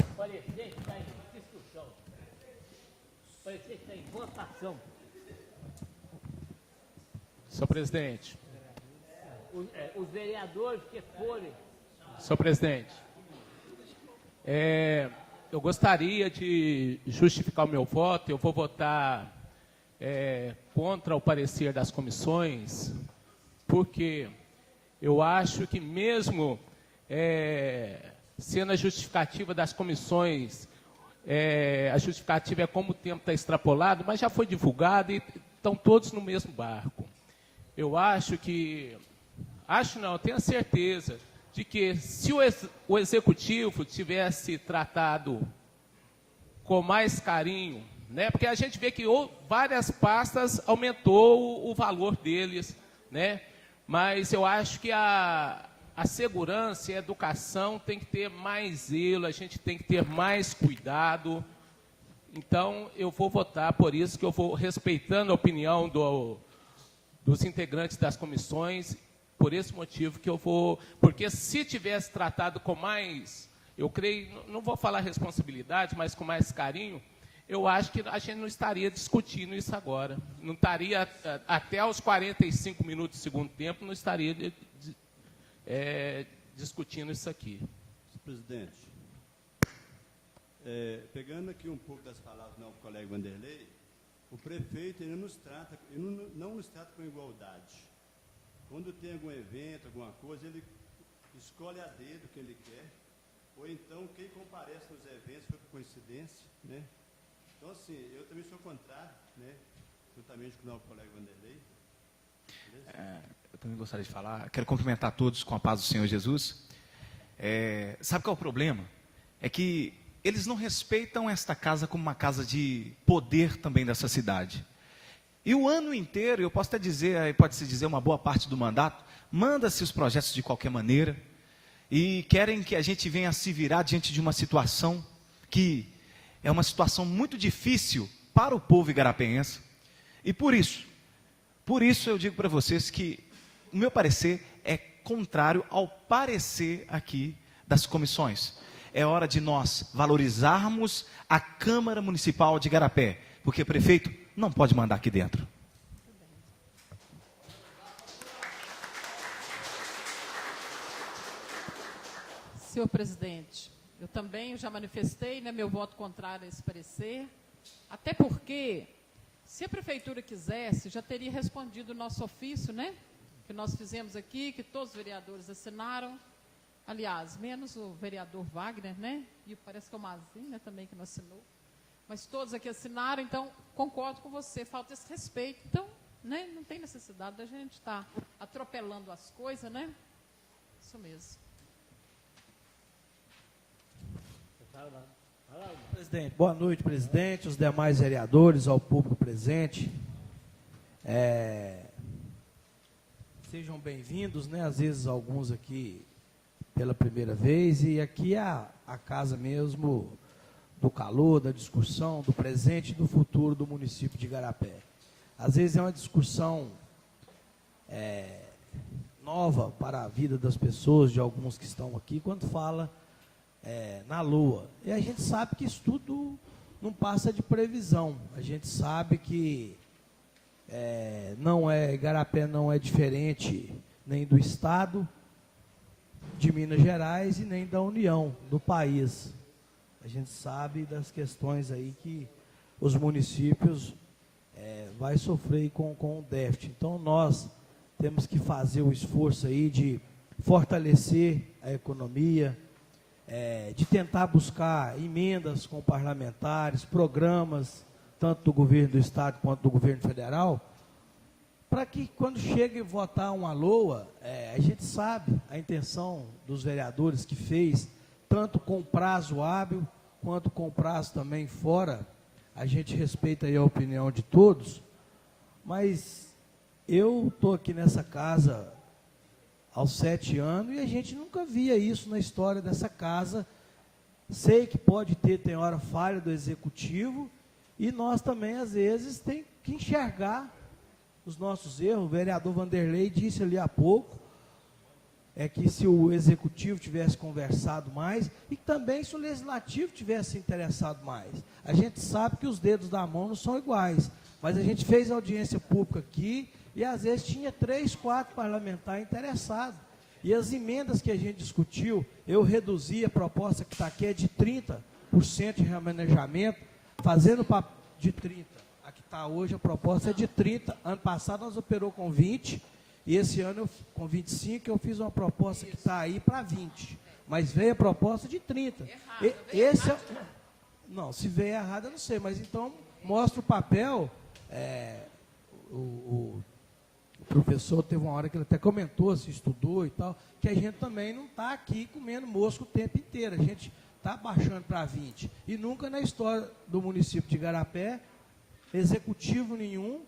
O parecer está em discussão. O parecer está em votação. Senhor presidente. Os vereadores que forem. Senhor presidente. Eu gostaria de justificar o meu voto. Eu vou votar contra o parecer das comissões, porque eu acho que mesmo sendo a justificativa das comissões, a justificativa é como o tempo está extrapolado, mas já foi divulgado e estão todos no mesmo barco. Eu acho que, eu tenho a certeza de que se o Executivo tivesse tratado com mais carinho, né, porque a gente vê que várias pastas aumentou o valor deles, né, mas eu acho que a segurança e a educação tem que ter mais zelo, a gente tem que ter mais cuidado. Então, eu vou votar, por isso que eu vou respeitando a opinião dos integrantes das comissões, por esse motivo que eu vou... Porque se tivesse tratado com mais, eu creio, não vou falar responsabilidade, mas com mais carinho, eu acho que a gente não estaria discutindo isso agora. Não estaria, até os 45 minutos do segundo tempo, não estaria discutindo isso aqui. Presidente, pegando aqui um pouco das palavras do colega Vanderlei, o prefeito ele não nos trata com igualdade. Quando tem algum evento, alguma coisa, ele escolhe a dedo o que ele quer, ou então quem comparece nos eventos foi por coincidência, né? Então, assim, eu também sou contrário, né? Juntamente com o nosso colega Vanderlei. Eu também gostaria de falar, quero cumprimentar todos com a paz do Senhor Jesus. Sabe qual é o problema? É que eles não respeitam esta casa como uma casa de poder também dessa cidade. E o ano inteiro, eu posso até dizer, pode-se dizer uma boa parte do mandato, manda-se os projetos de qualquer maneira, e querem que a gente venha a se virar diante de uma situação que é uma situação muito difícil para o povo igarapeense. E por isso eu digo para vocês que o meu parecer é contrário ao parecer aqui das comissões. É hora de nós valorizarmos a Câmara Municipal de Igarapé, porque prefeito não pode mandar aqui dentro. Senhor presidente, eu também já manifestei, né, meu voto contrário a esse parecer, até porque, se a prefeitura quisesse, já teria respondido o nosso ofício, né, que nós fizemos aqui, que todos os vereadores assinaram, aliás, menos o vereador Wagner, né, e parece que é o Mazinho, né, também que não assinou, mas todos aqui assinaram, então, concordo com você, falta esse respeito, então, né, não tem necessidade da gente estar atropelando as coisas, né, isso mesmo. Presidente, boa noite, presidente, os demais vereadores, ao público presente. Sejam bem-vindos, né? Às vezes alguns aqui pela primeira vez, e aqui é a casa mesmo do calor, da discussão, do presente e do futuro do município de Igarapé. Às vezes é uma discussão nova para a vida das pessoas, de alguns que estão aqui, quando fala na Lua. E a gente sabe que isso tudo não passa de previsão. A gente sabe que Igarapé não é diferente nem do Estado de Minas Gerais e nem da União, do país. A gente sabe das questões aí que os municípios vai sofrer com o déficit. Então, nós temos que fazer o esforço aí de fortalecer a economia, de tentar buscar emendas com parlamentares, programas, tanto do governo do Estado quanto do governo federal, para que quando chega e votar uma LOA, a gente sabe a intenção dos vereadores que fez, tanto com prazo hábil, quanto com prazo também fora. A gente respeita aí a opinião de todos, mas eu estou aqui nessa casa aos 7 anos, e a gente nunca via isso na história dessa casa. Sei que pode tem hora falha do executivo, e nós também, às vezes, tem que enxergar os nossos erros. O vereador Vanderlei disse ali há pouco, que se o executivo tivesse conversado mais, e também se o legislativo tivesse interessado mais. A gente sabe que os dedos da mão não são iguais, mas a gente fez audiência pública aqui, e às vezes tinha 3, 4 parlamentares interessados. E as emendas que a gente discutiu, eu reduzi a proposta que está aqui, é de 30% de remanejamento, fazendo de 30%. A que está hoje, a proposta é de 30%. Ano passado nós operou com 20%, e esse ano com 25%, eu fiz uma proposta que está aí para 20%. Mas veio a proposta de 30%. Não, se veio errada, eu não sei, mas então mostra o papel. O professor teve uma hora que ele até comentou, se estudou e tal, que a gente também não está aqui comendo mosca o tempo inteiro, a gente está baixando para 20%. E nunca na história do município de Igarapé, executivo nenhum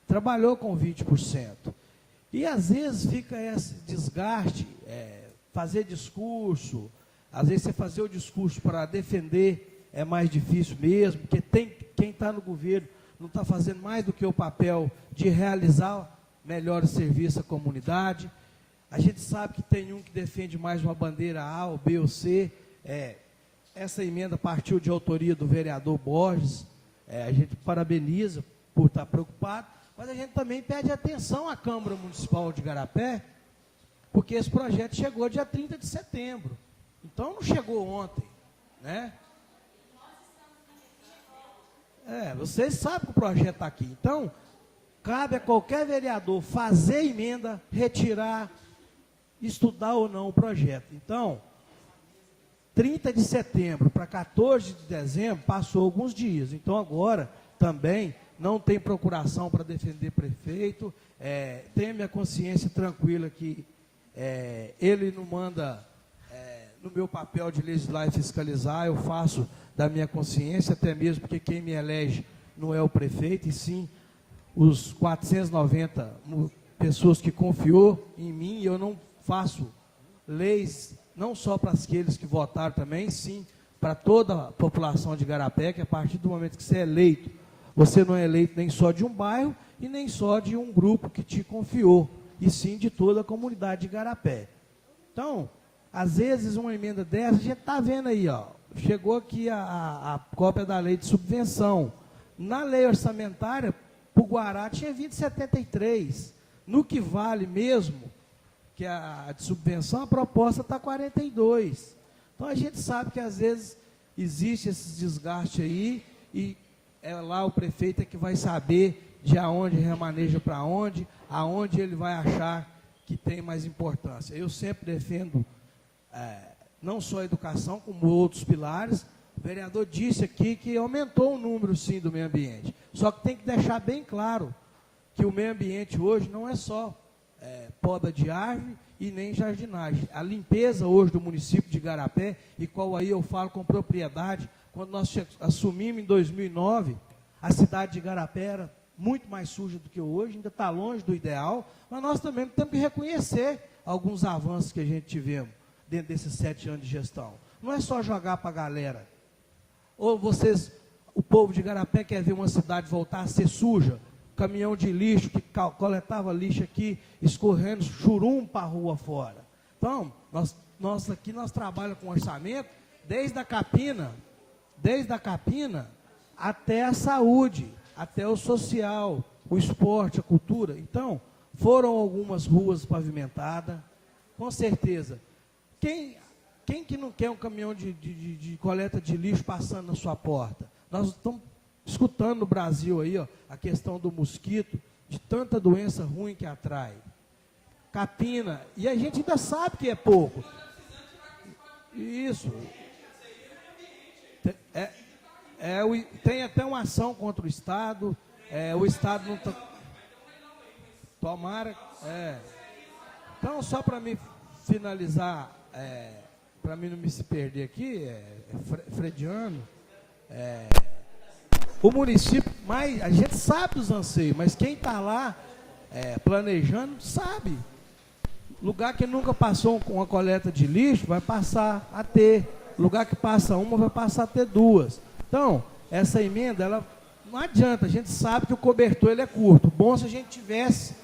trabalhou com 20%. E às vezes fica esse desgaste, fazer discurso, às vezes você fazer o discurso para defender é mais difícil mesmo, porque quem está no governo não está fazendo mais do que o papel de realizar melhor serviço à comunidade. A gente sabe que tem um que defende mais uma bandeira A, ou B ou C. Essa emenda partiu de autoria do vereador Borges. A gente parabeniza por estar preocupado, mas a gente também pede atenção à Câmara Municipal de Igarapé, porque esse projeto chegou dia 30 de setembro. Então, não chegou ontem, né? Vocês sabem que o projeto está aqui. Então, cabe a qualquer vereador fazer emenda, retirar, estudar ou não o projeto. Então, 30 de setembro para 14 de dezembro, passou alguns dias. Então, agora, também, não tem procuração para defender prefeito. Tenho minha consciência tranquila que ele não manda no meu papel de legislar e fiscalizar, eu faço da minha consciência, até mesmo porque quem me elege não é o prefeito, e sim os 490 pessoas que confiou em mim. Eu não faço leis, não só para aqueles que votaram também, sim para toda a população de Igarapé, que a partir do momento que você é eleito, você não é eleito nem só de um bairro e nem só de um grupo que te confiou, e sim de toda a comunidade de Igarapé. Então, às vezes uma emenda dessa, a gente está vendo aí, ó, chegou aqui a cópia da lei de subvenção. Na lei orçamentária, para o Guará tinha 20,73. No que vale mesmo, que a de subvenção, a proposta está 42. Então a gente sabe que às vezes existe esse desgaste aí, e lá o prefeito é que vai saber de aonde remaneja para onde, aonde ele vai achar que tem mais importância. Eu sempre defendo não só a educação, como outros pilares. O vereador disse aqui que aumentou o número, sim, do meio ambiente. Só que tem que deixar bem claro que o meio ambiente hoje não é só poda de árvore e nem jardinagem. A limpeza hoje do município de Igarapé, e qual aí eu falo com propriedade, quando nós assumimos em 2009, a cidade de Igarapé era muito mais suja do que hoje, ainda está longe do ideal, mas nós também temos que reconhecer alguns avanços que a gente tivemos dentro desses 7 anos de gestão. Não é só jogar para a galera. Ou vocês, o povo de Igarapé quer ver uma cidade voltar a ser suja, caminhão de lixo que coletava lixo aqui, escorrendo churum para a rua fora. Então, nós aqui trabalhamos com orçamento desde a capina até a saúde, até o social, o esporte, a cultura. Então, foram algumas ruas pavimentadas, com certeza. Quem que não quer um caminhão de coleta de lixo passando na sua porta? Nós estamos escutando no Brasil aí, ó, a questão do mosquito, de tanta doença ruim que atrai. Capina, e a gente ainda sabe que é pouco. Isso. Tem até uma ação contra o Estado. O Estado não está... Tomara... Então, só para me finalizar, para mim não me se perder aqui, Frediano, o município, mas a gente sabe dos anseios, mas quem está lá planejando sabe. Lugar que nunca passou com uma coleta de lixo, vai passar a ter. Lugar que passa uma, vai passar a ter 2. Então, essa emenda, ela não adianta, a gente sabe que o cobertor ele é curto. Bom se a gente tivesse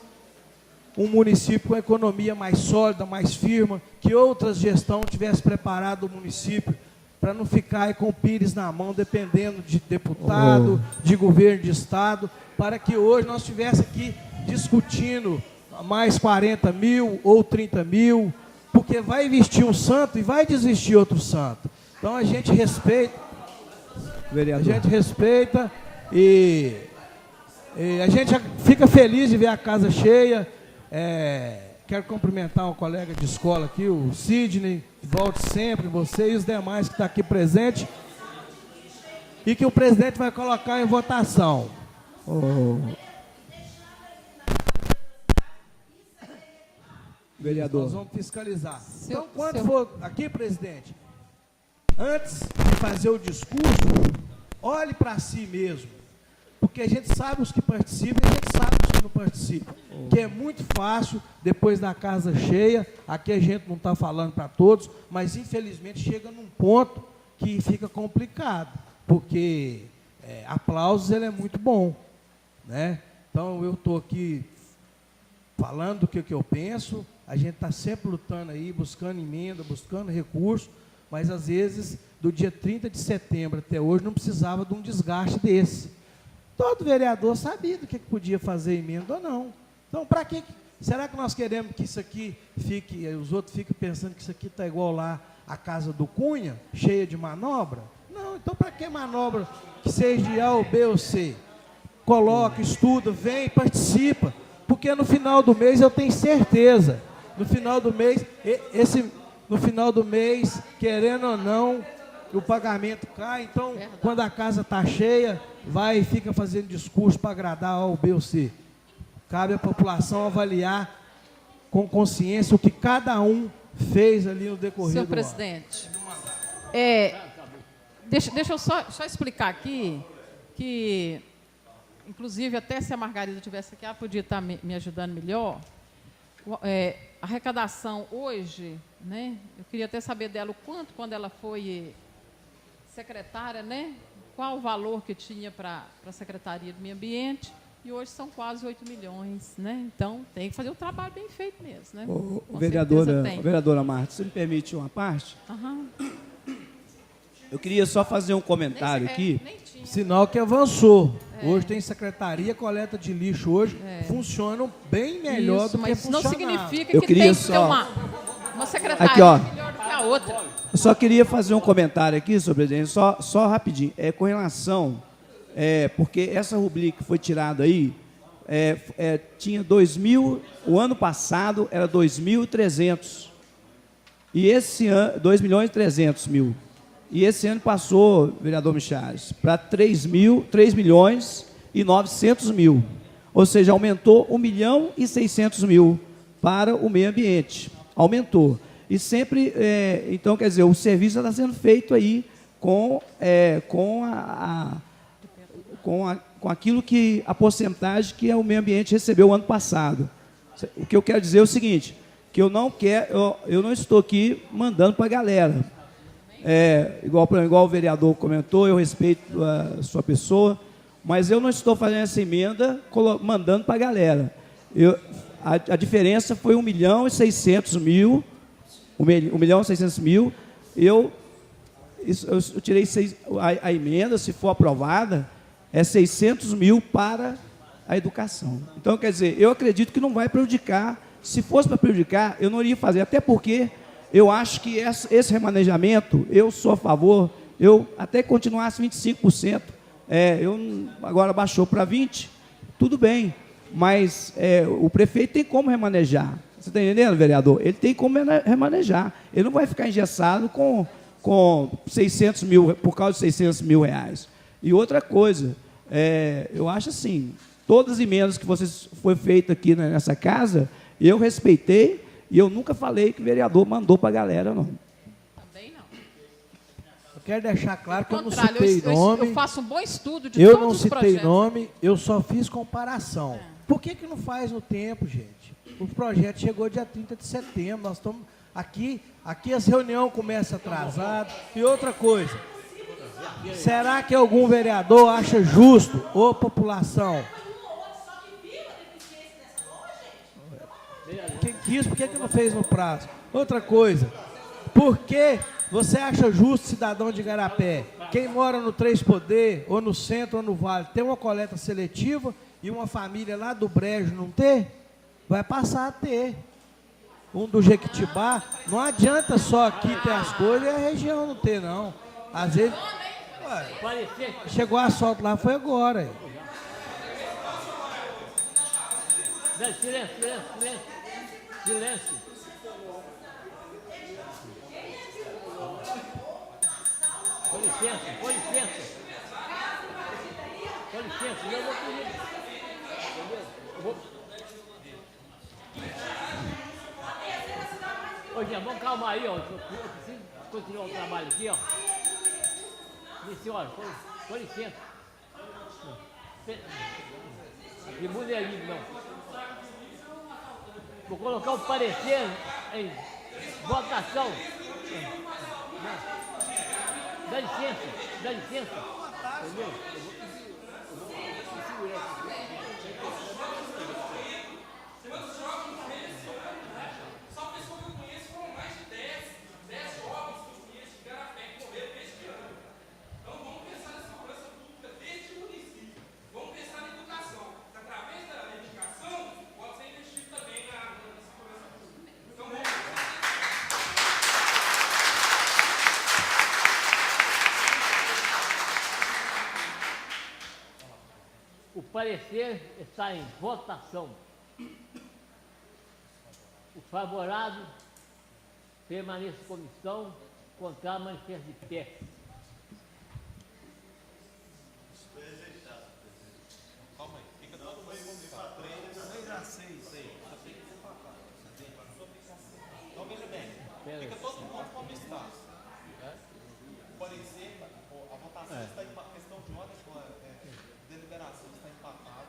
um município com economia mais sólida, mais firme, que outras gestões tivessem preparado o município para não ficar aí com o pires na mão, dependendo de deputado, de governo de estado, para que hoje nós estivéssemos aqui discutindo mais 40 mil ou 30 mil, porque vai investir um santo e vai desistir outro santo. Então a gente respeita, e a gente fica feliz de ver a casa cheia. Quero cumprimentar um colega de escola aqui, o Sidney, volte sempre, você e os demais que estão aqui presentes, e que o presidente vai colocar em votação. Vereador. Nós vamos fiscalizar. Então, quando for aqui, presidente, antes de fazer o discurso, olhe para si mesmo, porque a gente sabe os que participam e a gente sabe os que não participam. Que é muito fácil, depois da casa cheia, aqui a gente não está falando para todos, mas infelizmente chega num ponto que fica complicado, porque aplausos ele é muito bom, né? Então eu estou aqui falando do que eu penso, A gente está sempre lutando aí, buscando emenda, buscando recurso, mas às vezes, do dia 30 de setembro até hoje, não precisava de um desgaste desse. Todo vereador sabia do que podia fazer emenda ou não. Então, para que... Será que nós queremos que isso aqui fique, os outros fiquem pensando que isso aqui está igual lá a casa do Cunha, cheia de manobra? Não, então para que manobra que seja de A ou B ou C? Coloca, estuda, vem, participa, porque no final do mês eu tenho certeza, no final do mês, querendo ou não, o pagamento cai, então quando a casa está cheia, vai e fica fazendo discurso para agradar A ou B ou C. Cabe à população avaliar com consciência o que cada um fez ali no decorrer do ano. Senhor presidente, deixa eu só explicar aqui, que, inclusive, até se a Margarida estivesse aqui, ela podia estar me ajudando melhor. A arrecadação hoje, né, eu queria até saber dela o quanto, quando ela foi secretária, né, qual o valor que tinha para a Secretaria do Meio Ambiente, e hoje são quase 8 milhões, né? Então, tem que fazer o trabalho bem feito mesmo, né? Vereadora Marta, você me permite uma parte? Uhum. Eu queria só fazer um comentário aqui. Sinal que avançou. Hoje tem secretaria, coleta de lixo hoje, funcionam bem melhor do que mas funcionava. Não significa que tem que ter uma secretaria aqui, ó, melhor do que a outra. Eu só queria fazer um comentário aqui, senhor presidente, só rapidinho. Com relação... porque essa rubrica que foi tirada aí, tinha 2.000, o ano passado era 2.300. E esse ano, 2.300.000. E esse ano passou, vereador Michares, para 3.900.000. Ou seja, aumentou 1.600.000 para o meio ambiente. Aumentou. E sempre, então, quer dizer, o serviço está sendo feito aí com aquilo que a porcentagem que o meio ambiente recebeu o ano passado. O que eu quero dizer é o seguinte, que eu não estou aqui mandando para a galera. Igual o vereador comentou, eu respeito a sua pessoa, mas eu não estou fazendo essa emenda mandando para a galera. A diferença foi 1.600.000, 1.600.000. Eu tirei a emenda, se for aprovada, 600.000 para a educação. Então, quer dizer, eu acredito que não vai prejudicar. Se fosse para prejudicar, eu não iria fazer, até porque eu acho que esse remanejamento, eu sou a favor, eu até continuasse 25%, agora baixou para 20%, tudo bem, mas o prefeito tem como remanejar. Você está entendendo, vereador? Ele tem como remanejar. Ele não vai ficar engessado com 600.000, por causa de 600.000 reais. E outra coisa, eu acho assim, todas as emendas que foi feita aqui nessa casa, eu respeitei e eu nunca falei que o vereador mandou para a galera, não. Também não. Eu quero deixar claro que eu não citei nome. Eu faço um bom estudo de todos os projetos. Eu não citei nome, eu só fiz comparação. Por que não faz no tempo, gente? O projeto chegou dia 30 de setembro, nós estamos aqui as reuniões começam atrasadas. E outra coisa, será que algum vereador acha justo, ô população? Quem quis, por que não fez no prazo? Outra coisa, por que você acha justo, cidadão de Igarapé, quem mora no Três Poder, ou no centro, ou no Vale, ter uma coleta seletiva e uma família lá do Brejo não ter? Vai passar a ter. Um do Jequitibá, não adianta só aqui ter as coisas e a região não ter, não. Às vezes... chegou asfalto lá, foi agora. Silêncio. Com licença, eu vou pedir. Ô, Jean, vamos calmar aí, ó. Eu preciso continuar o trabalho aqui, ó. Senhora, com licença. De mulherismo, não. Vou colocar o parecer em votação. Dá licença. Entendeu? parecer está em votação. O favorável permaneça em comissão, contrário manifesto de pé. Calma aí, fica todo mundo empatado. 3 a 6. Então veja bem, fica todo mundo como está. O parecer, a votação está em questão de ordem, deliberação está empatada,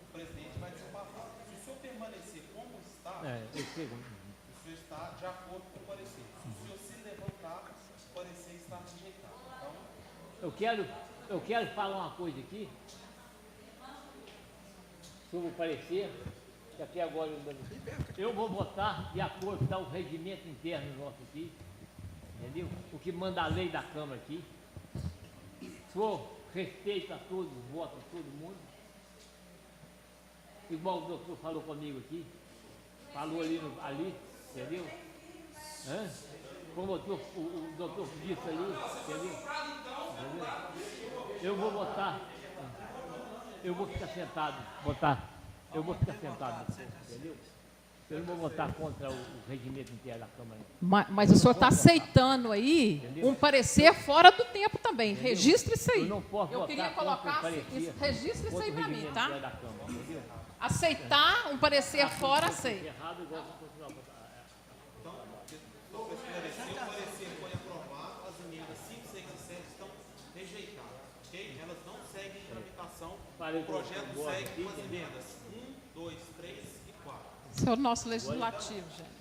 o presidente vai desempatar. Se o senhor permanecer como está, o senhor está de acordo com o parecer. Se o senhor se levantar, o parecer está rejeitado. Então, eu quero falar uma coisa aqui sobre o parecer, que até agora eu vou votar de acordo com o regimento interno nosso aqui, entendeu? O que manda a lei da Câmara aqui. O senhor respeita todos, vota todo mundo. Igual o doutor falou comigo aqui, falou ali, entendeu? Como o doutor disse ali, entendeu? Eu vou votar, eu vou ficar sentado, eu vou ficar sentado, entendeu? Eu não vou votar contra o regimento inteiro da Câmara. Mas o senhor está aceitando aí um parecer fora do tempo também. Entendeu? Registre isso aí. Eu não posso votar queria contra colocar o parecer, isso. Registre isso aí para mim, tá? da Câmara, entendeu? Aceitar um parecer fora, aceita. Errado, igual eu continuar a votar. Então, o parecer foi aprovado, as emendas 5, 6 e 7 estão rejeitadas, ok? Elas não seguem em tramitação, o projeto segue com as emendas 1, 2, 3 e 4. Esse é o nosso legislativo, gente.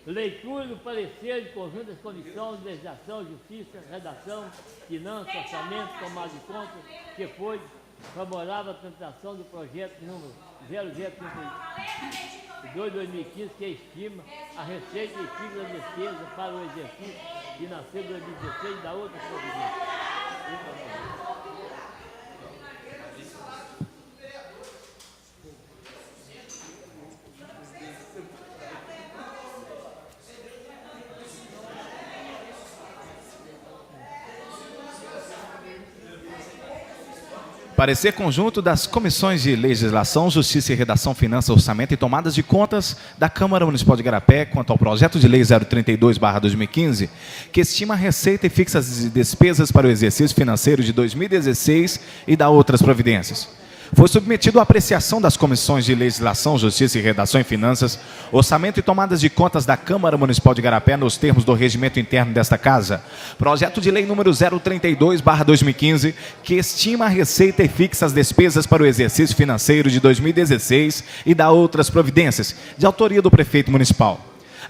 Leitura do parecer de conjunto das comissões de legislação, justiça, redação, finanças, orçamento, tomada de conta, que foi favorável à tramitação do projeto número 0032/2015, que estima a receita e ciclo da despesa para o exercício financeiro de 2016 e da outra providência. Parecer conjunto das Comissões de Legislação, Justiça e Redação, Finanças, Orçamento e Tomadas de Contas da Câmara Municipal de Igarapé quanto ao projeto de lei 032/2015, que estima a receita e fixa as despesas para o exercício financeiro de 2016 e da outras providências. Foi submetido à apreciação das Comissões de Legislação, Justiça e Redação e Finanças, Orçamento e Tomadas de Contas da Câmara Municipal de Igarapé nos termos do regimento interno desta Casa. Projeto de lei número 032/2015, que estima a receita e fixa as despesas para o exercício financeiro de 2016 e da outras providências, de autoria do Prefeito Municipal.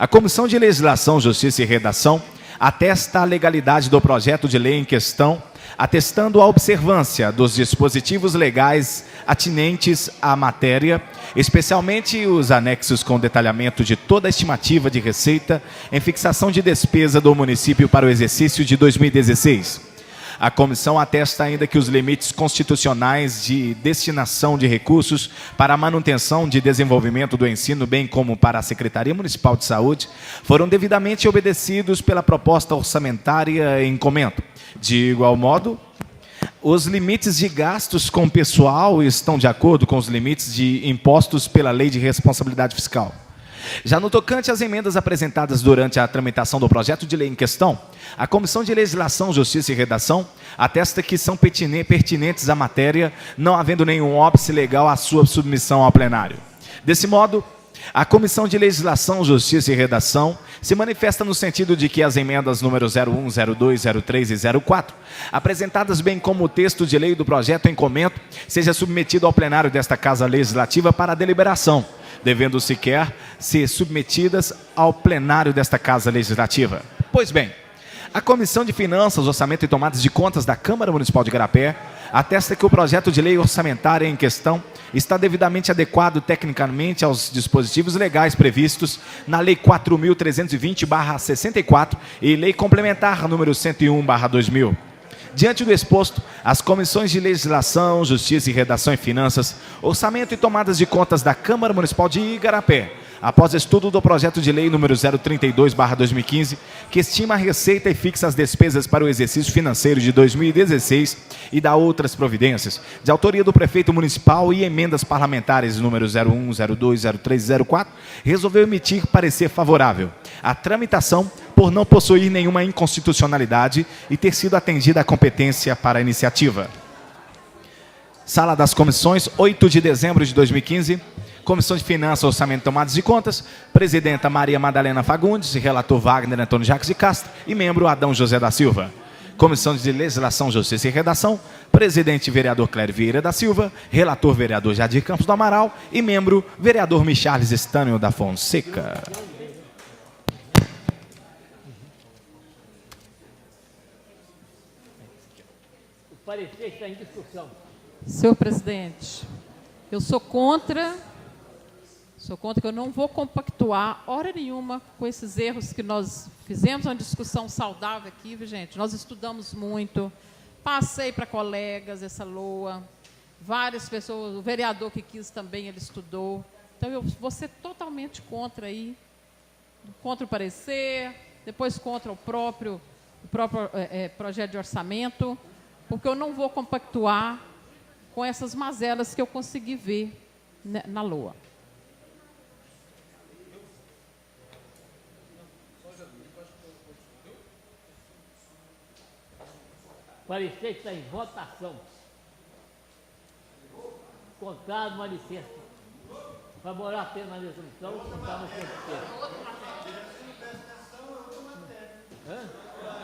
A Comissão de Legislação, Justiça e Redação atesta a legalidade do projeto de lei em questão, atestando a observância dos dispositivos legais atinentes à matéria, especialmente os anexos com detalhamento de toda a estimativa de receita em fixação de despesa do município para o exercício de 2016. A comissão atesta ainda que os limites constitucionais de destinação de recursos para a manutenção de desenvolvimento do ensino, bem como para a Secretaria Municipal de Saúde, foram devidamente obedecidos pela proposta orçamentária em comento. De igual modo, os limites de gastos com pessoal estão de acordo com os limites de impostos pela Lei de Responsabilidade Fiscal. Já no tocante às emendas apresentadas durante a tramitação do projeto de lei em questão, a Comissão de Legislação, Justiça e Redação atesta que são pertinentes à matéria, não havendo nenhum óbice legal à sua submissão ao plenário. Desse modo, a Comissão de Legislação, Justiça e Redação se manifesta no sentido de que as emendas número 01, 02, 03 e 04, apresentadas bem como o texto de lei do projeto em comento, seja submetido ao plenário desta Casa Legislativa para deliberação, devendo sequer ser submetidas ao plenário desta Casa Legislativa. Pois bem, a Comissão de Finanças, Orçamento e Tomadas de Contas da Câmara Municipal de Igarapé atesta que o projeto de lei orçamentária em questão está devidamente adequado tecnicamente aos dispositivos legais previstos na Lei 4.320/64 e Lei Complementar número 101/2000. Diante do exposto, as Comissões de Legislação, Justiça e Redação e Finanças, Orçamento e Tomadas de Contas da Câmara Municipal de Igarapé, após estudo do projeto de lei número 032/2015, que estima a receita e fixa as despesas para o exercício financeiro de 2016 e dá outras providências, de autoria do prefeito municipal e emendas parlamentares número 01, 02, 03 e 04, resolveu emitir parecer favorável à tramitação por não possuir nenhuma inconstitucionalidade e ter sido atendida a competência para a iniciativa. Sala das Comissões, 8 de dezembro de 2015, Comissão de Finanças, Orçamento e Tomadas de Contas, Presidenta Maria Madalena Fagundes, Relator Wagner Antônio Jacques de Castro e Membro Adão José da Silva. Comissão de Legislação, Justiça e Redação, Presidente Vereador Clério Vieira da Silva, Relator Vereador Jadir Campos do Amaral e Membro Vereador Michalis Estânio da Fonseca. O parecer está em discussão. Senhor presidente, eu sou contra que eu não vou compactuar hora nenhuma com esses erros que nós fizemos uma discussão saudável aqui, viu, gente? Nós estudamos muito, passei para colegas essa LOA, várias pessoas, o vereador que quis também, ele estudou. Então, eu vou ser totalmente contra aí, contra o parecer, depois contra o próprio projeto de orçamento, porque eu não vou compactuar com essas mazelas que eu consegui ver na LOA. O parecer está em votação. Contrário, manifesto. Favorável à pena na resolução, contrário, manifesto.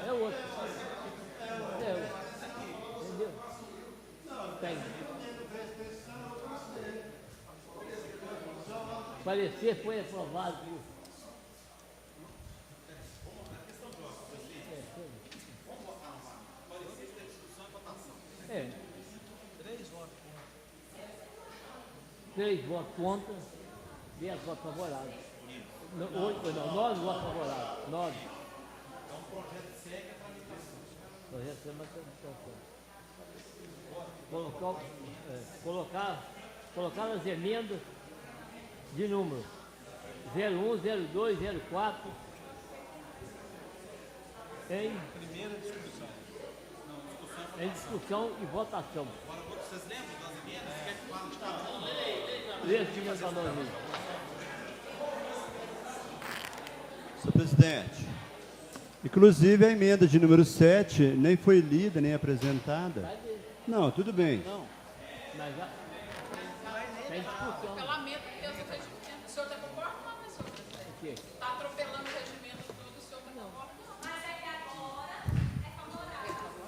É o outro. Entendeu? Tem. O parecer foi aprovado por... É. 3 votos contra, 10 votos favoráveis. 9 votos favoráveis. 9. Então o projeto segue a tramitação. O projeto segue a tramitação. Colocar as emendas de número 01, 02, 04 em Primeira discussão. em discussão e votação. Agora, vocês lembram das emendas? Quer que fale de cada uma? Senhor presidente, inclusive a emenda de número 7 nem foi lida, nem apresentada. Não, tudo bem. Não, mas já tem discussão. Eu lamento que Deus o regimento. O senhor está concordando, não, senhor presidente? Está atropelando o regimento todo, o senhor não concorda.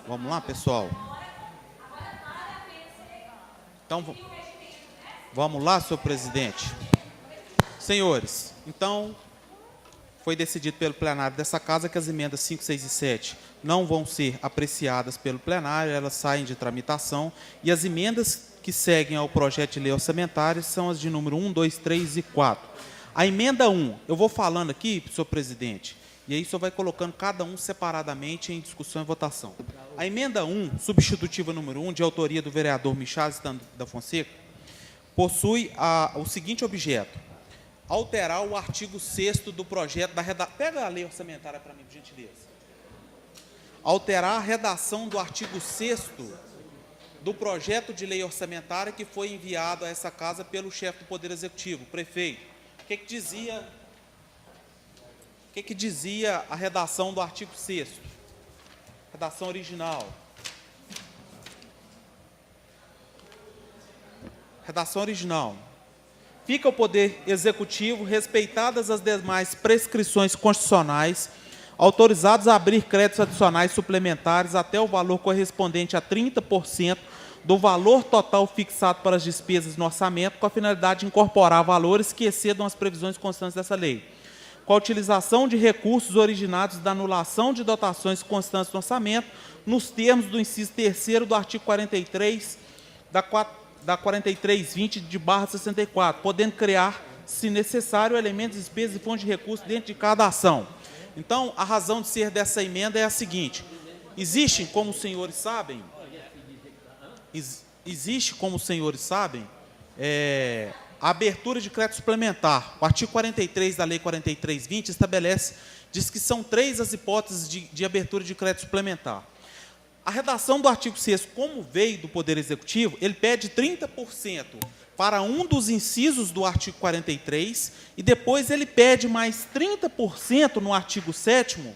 Vamos lá, pessoal. Então, vamos lá, senhor presidente. Senhores, então, foi decidido pelo plenário dessa casa que as emendas 5, 6 e 7 não vão ser apreciadas pelo plenário, elas saem de tramitação, e as emendas que seguem ao projeto de lei orçamentária são as de número 1, 2, 3 e 4. A emenda 1, eu vou falando aqui, senhor presidente, e aí o senhor vai colocando cada um separadamente em discussão e votação. A emenda 1, substitutiva número 1, de autoria do vereador Michalis da Fonseca, possui o seguinte objeto: alterar o artigo 6º do projeto da redação. Pega a lei orçamentária para mim, por gentileza. Alterar a redação do artigo 6º do projeto de lei orçamentária que foi enviado a essa casa pelo chefe do Poder Executivo, o prefeito. O que dizia O que dizia a redação do artigo 6º? Redação original. Redação original. Fica ao Poder Executivo, respeitadas as demais prescrições constitucionais, autorizados a abrir créditos adicionais suplementares até o valor correspondente a 30% do valor total fixado para as despesas no orçamento, com a finalidade de incorporar valores que excedam as previsões constantes dessa lei, com a utilização de recursos originados da anulação de dotações constantes no orçamento, nos termos do inciso 3º do artigo 43 da 4320/64, podendo criar, se necessário, elementos, despesas e fontes de recursos dentro de cada ação. Então, a razão de ser dessa emenda é a seguinte: existe, como os senhores sabem, a abertura de crédito suplementar. O artigo 43 da Lei 4320 diz que são 3 as hipóteses de abertura de crédito suplementar. A redação do artigo 6º, como veio do Poder Executivo, ele pede 30% para um dos incisos do artigo 43 e depois ele pede mais 30% no artigo 7º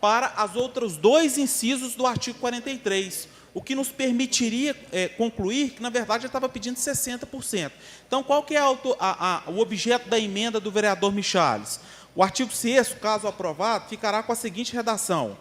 para os outros 2 incisos do artigo 43, o que nos permitiria concluir que, na verdade, ele estava pedindo 60%. Então, qual que é o objeto da emenda do vereador Michales? O artigo 6º, caso aprovado, ficará com a seguinte redação: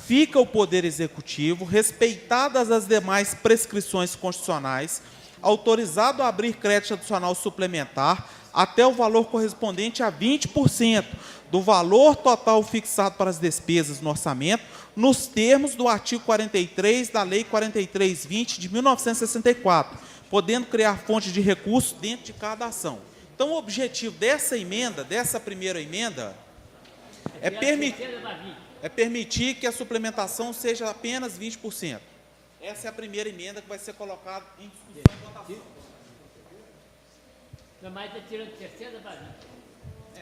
fica o Poder Executivo, respeitadas as demais prescrições constitucionais, autorizado a abrir crédito adicional suplementar até o valor correspondente a 20% do valor total fixado para as despesas no orçamento, nos termos do artigo 43 da Lei 4320 de 1964, podendo criar fontes de recursos dentro de cada ação. Então, o objetivo dessa emenda, dessa primeira emenda, é permitir que a suplementação seja apenas 20%. Essa é a primeira emenda que vai ser colocada em discussão e votação. Mas está tirando 60 para 20.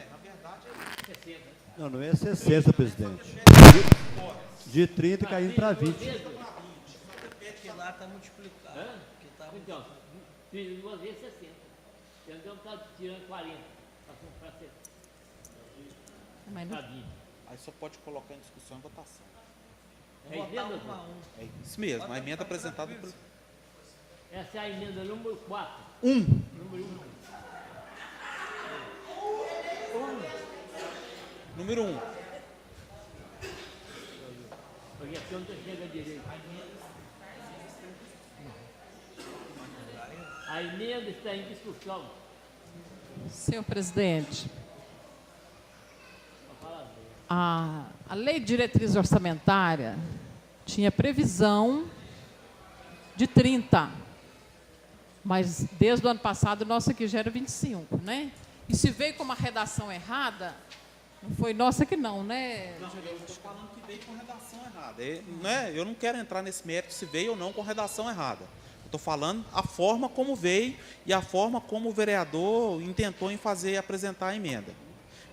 Na verdade, é 60. Não é 60, presidente. De 30 caindo para 20. Porque lá está multiplicado. Então, fiz 2 vezes 60. Então, está tirando 40. Para 60. Para 20. Aí só pode colocar em discussão e votação. É emenda, É isso mesmo, a emenda apresentada por... Essa é a emenda número 4. Número 1. Porque aqui eu não chega direito. A emenda está em discussão. Senhor presidente, a Lei de Diretriz Orçamentária tinha previsão de 30, mas desde o ano passado, nossa aqui já era 25, né? E se veio com uma redação errada, não foi nossa que não, né? Não, eu estou falando que veio com redação errada. Eu não quero entrar nesse mérito se veio ou não com redação errada. Estou falando a forma como veio e a forma como o vereador intentou apresentar a emenda.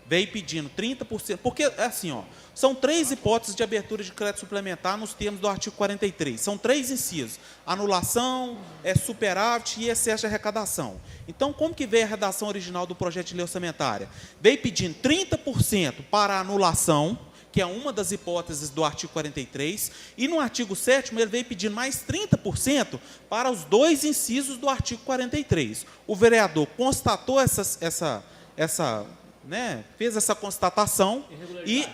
Veio pedindo 30%, porque é assim, ó, são 3 hipóteses de abertura de crédito suplementar nos termos do artigo 43. São 3 incisos: anulação, superávit e excesso de arrecadação. Então, como que veio a redação original do projeto de lei orçamentária? Veio pedindo 30% para a anulação, que é uma das hipóteses do artigo 43, e no artigo 7º ele veio pedindo mais 30% para os 2 incisos do artigo 43. O vereador constatou fez essa constatação e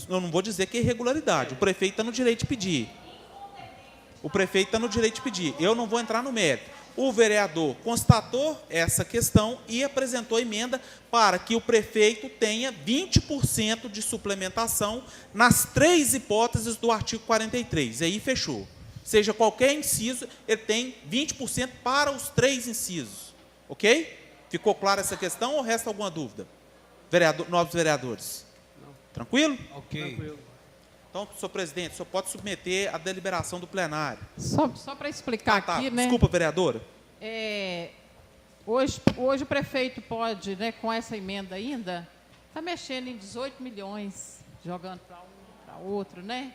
eu não vou dizer que é irregularidade. O prefeito está no direito de pedir. Eu não vou entrar no mérito. O vereador constatou essa questão e apresentou a emenda para que o prefeito tenha 20% de suplementação nas 3 hipóteses do artigo 43. E aí fechou. Seja qualquer inciso, ele tem 20% para os 3 incisos. Ok? Ficou clara essa questão ou resta alguma dúvida? Novos vereadores? Não. Tranquilo? Ok. Tranquilo. Então, senhor presidente, o senhor pode submeter à deliberação do plenário. Só para explicar aqui, né? Desculpa, vereadora. Hoje o prefeito pode, né, com essa emenda ainda, está mexendo em 18 milhões, jogando para um, para outro, né?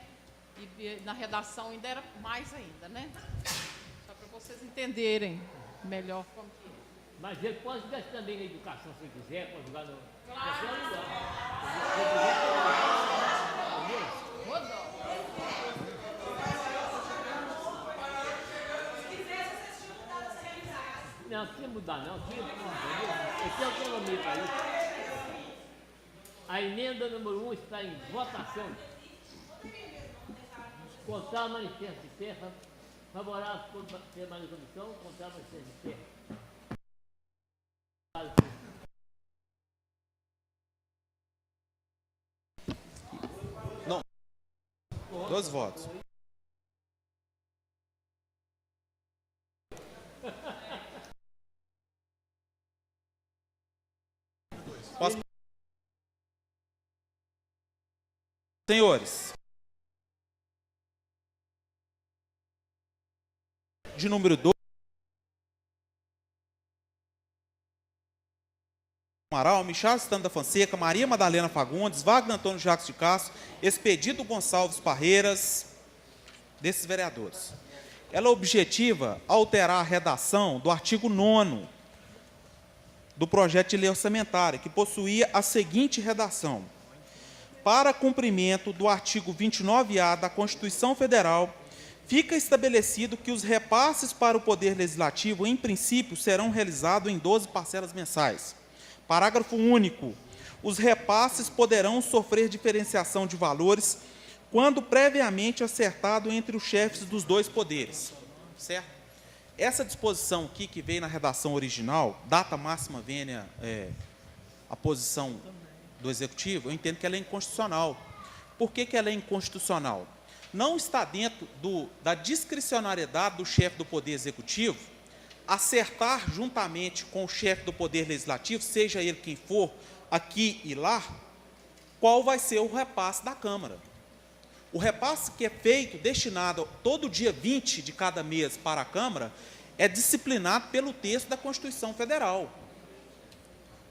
E na redação ainda era mais ainda, né? Só para vocês entenderem melhor como que é. Mas ele pode investir também na educação, se ele quiser, pode jogar no... Claro! Não precisa mudar, não. Ele tem autonomia para isso. A emenda número 1 está em votação. Contrário ao manifesto de fé, favorável por permanência da comissão, contrário ao manifesto de fé. Não. 12 votos. Posso... Senhores, de número 2, Amaral, Michel Standa da Fonseca, Maria Madalena Fagundes, Wagner Antônio Jacques de Castro, Expedito Gonçalves Parreiras, desses vereadores. Ela objetiva alterar a redação do artigo 9º do projeto de lei orçamentária, que possuía a seguinte redação: para cumprimento do artigo 29A da Constituição Federal, fica estabelecido que os repasses para o Poder Legislativo, em princípio, serão realizados em 12 parcelas mensais. Parágrafo único. Os repasses poderão sofrer diferenciação de valores quando previamente acertado entre os chefes dos dois poderes. Certo? Essa disposição aqui, que veio na redação original, data máxima vênia a posição do Executivo, eu entendo que ela é inconstitucional. Por que ela é inconstitucional? Não está dentro da discricionariedade do chefe do Poder Executivo acertar juntamente com o chefe do Poder Legislativo, seja ele quem for, aqui e lá, qual vai ser o repasse da Câmara. O repasse que é feito, destinado todo dia 20 de cada mês para a Câmara, é disciplinado pelo texto da Constituição Federal.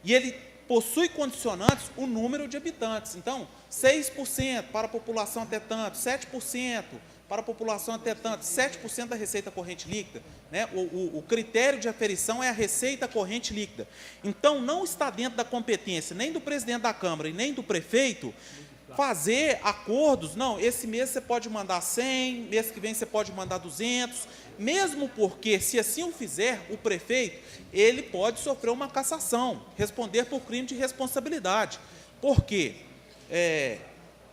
E ele possui condicionantes o número de habitantes. Então, 6% para a população até tanto, 7% para a população até tanto, 7% da receita corrente líquida. Né? O critério de aferição é a receita corrente líquida. Então, não está dentro da competência nem do presidente da Câmara e nem do prefeito fazer acordos. Não, esse mês você pode mandar 100, mês que vem você pode mandar 200, mesmo porque, se assim o fizer, o prefeito, ele pode sofrer uma cassação, responder por crime de responsabilidade. Por quê?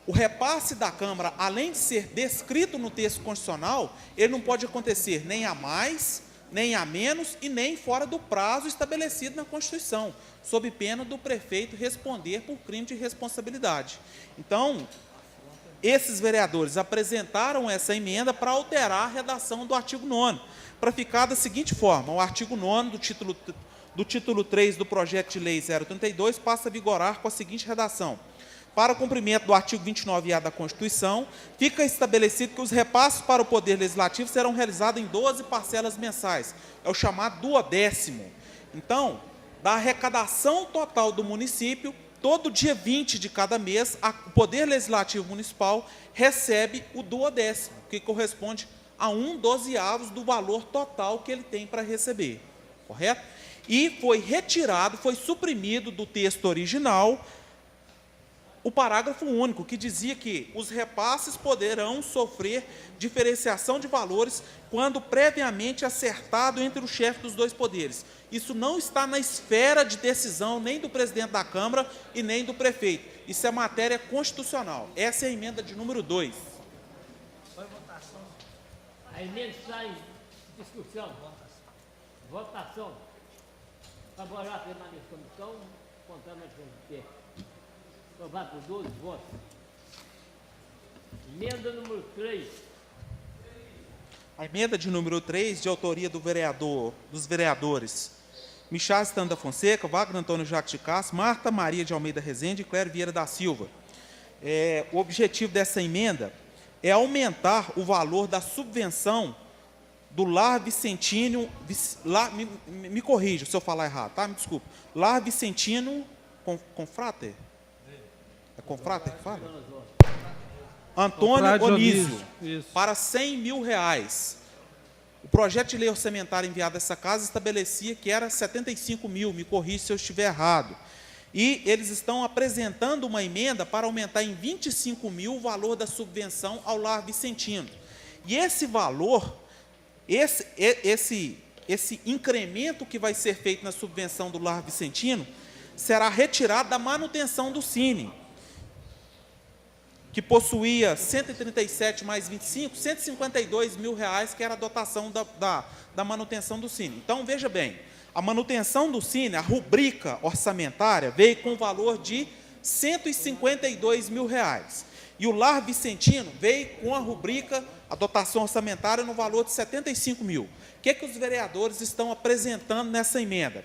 O repasse da Câmara, além de ser descrito no texto constitucional, ele não pode acontecer nem a mais, nem a menos e nem fora do prazo estabelecido na Constituição, sob pena do prefeito responder por crime de responsabilidade. Então, esses vereadores apresentaram essa emenda para alterar a redação do artigo 9º, para ficar da seguinte forma: o artigo 9º do título 3 do projeto de lei 032 passa a vigorar com a seguinte redação: para cumprimento do artigo 29A da Constituição, fica estabelecido que os repasses para o Poder Legislativo serão realizados em 12 parcelas mensais. É o chamado duodécimo. Então, da arrecadação total do município, todo dia 20 de cada mês, o Poder Legislativo Municipal recebe o duodécimo, que corresponde a 1/12 do valor total que ele tem para receber. Correto? E foi retirado, foi suprimido do texto original o parágrafo único, que dizia que os repasses poderão sofrer diferenciação de valores quando previamente acertado entre o chefe dos dois poderes. Isso não está na esfera de decisão nem do presidente da Câmara e nem do prefeito. Isso é matéria constitucional. Essa é a emenda de número 2. A emenda está em discussão. Votação. Favorável à permanência da comissão, contrário ao manifesto de fé. Aprovado por 12 votos. Emenda número 3. A emenda de número 3, de autoria dos vereadores Michel Standa da Fonseca, Wagner Antônio Jacques de Castro, Marta Maria de Almeida Rezende e Clério Vieira da Silva. O objetivo dessa emenda é aumentar o valor da subvenção do Lar Vicentino, me corrija se eu falar errado, tá? Me desculpe. Lar Vicentino Confrater? É Confrater que fala? Antônio Onísio, para R$100 mil. O projeto de lei orçamentária enviado a essa casa estabelecia que era 75 mil, me corrija se eu estiver errado. E eles estão apresentando uma emenda para aumentar em 25 mil o valor da subvenção ao Lar Vicentino. E esse valor, esse incremento que vai ser feito na subvenção do Lar Vicentino, será retirado da manutenção do Cine, que possuía 137 mais 25, 152 mil reais, que era a dotação da manutenção do Cine. Então, veja bem, a manutenção do Cine, a rubrica orçamentária, veio com o valor de 152 mil reais. E o Lar Vicentino veio com a rubrica, a dotação orçamentária, no valor de 75 mil. O que os vereadores estão apresentando nessa emenda?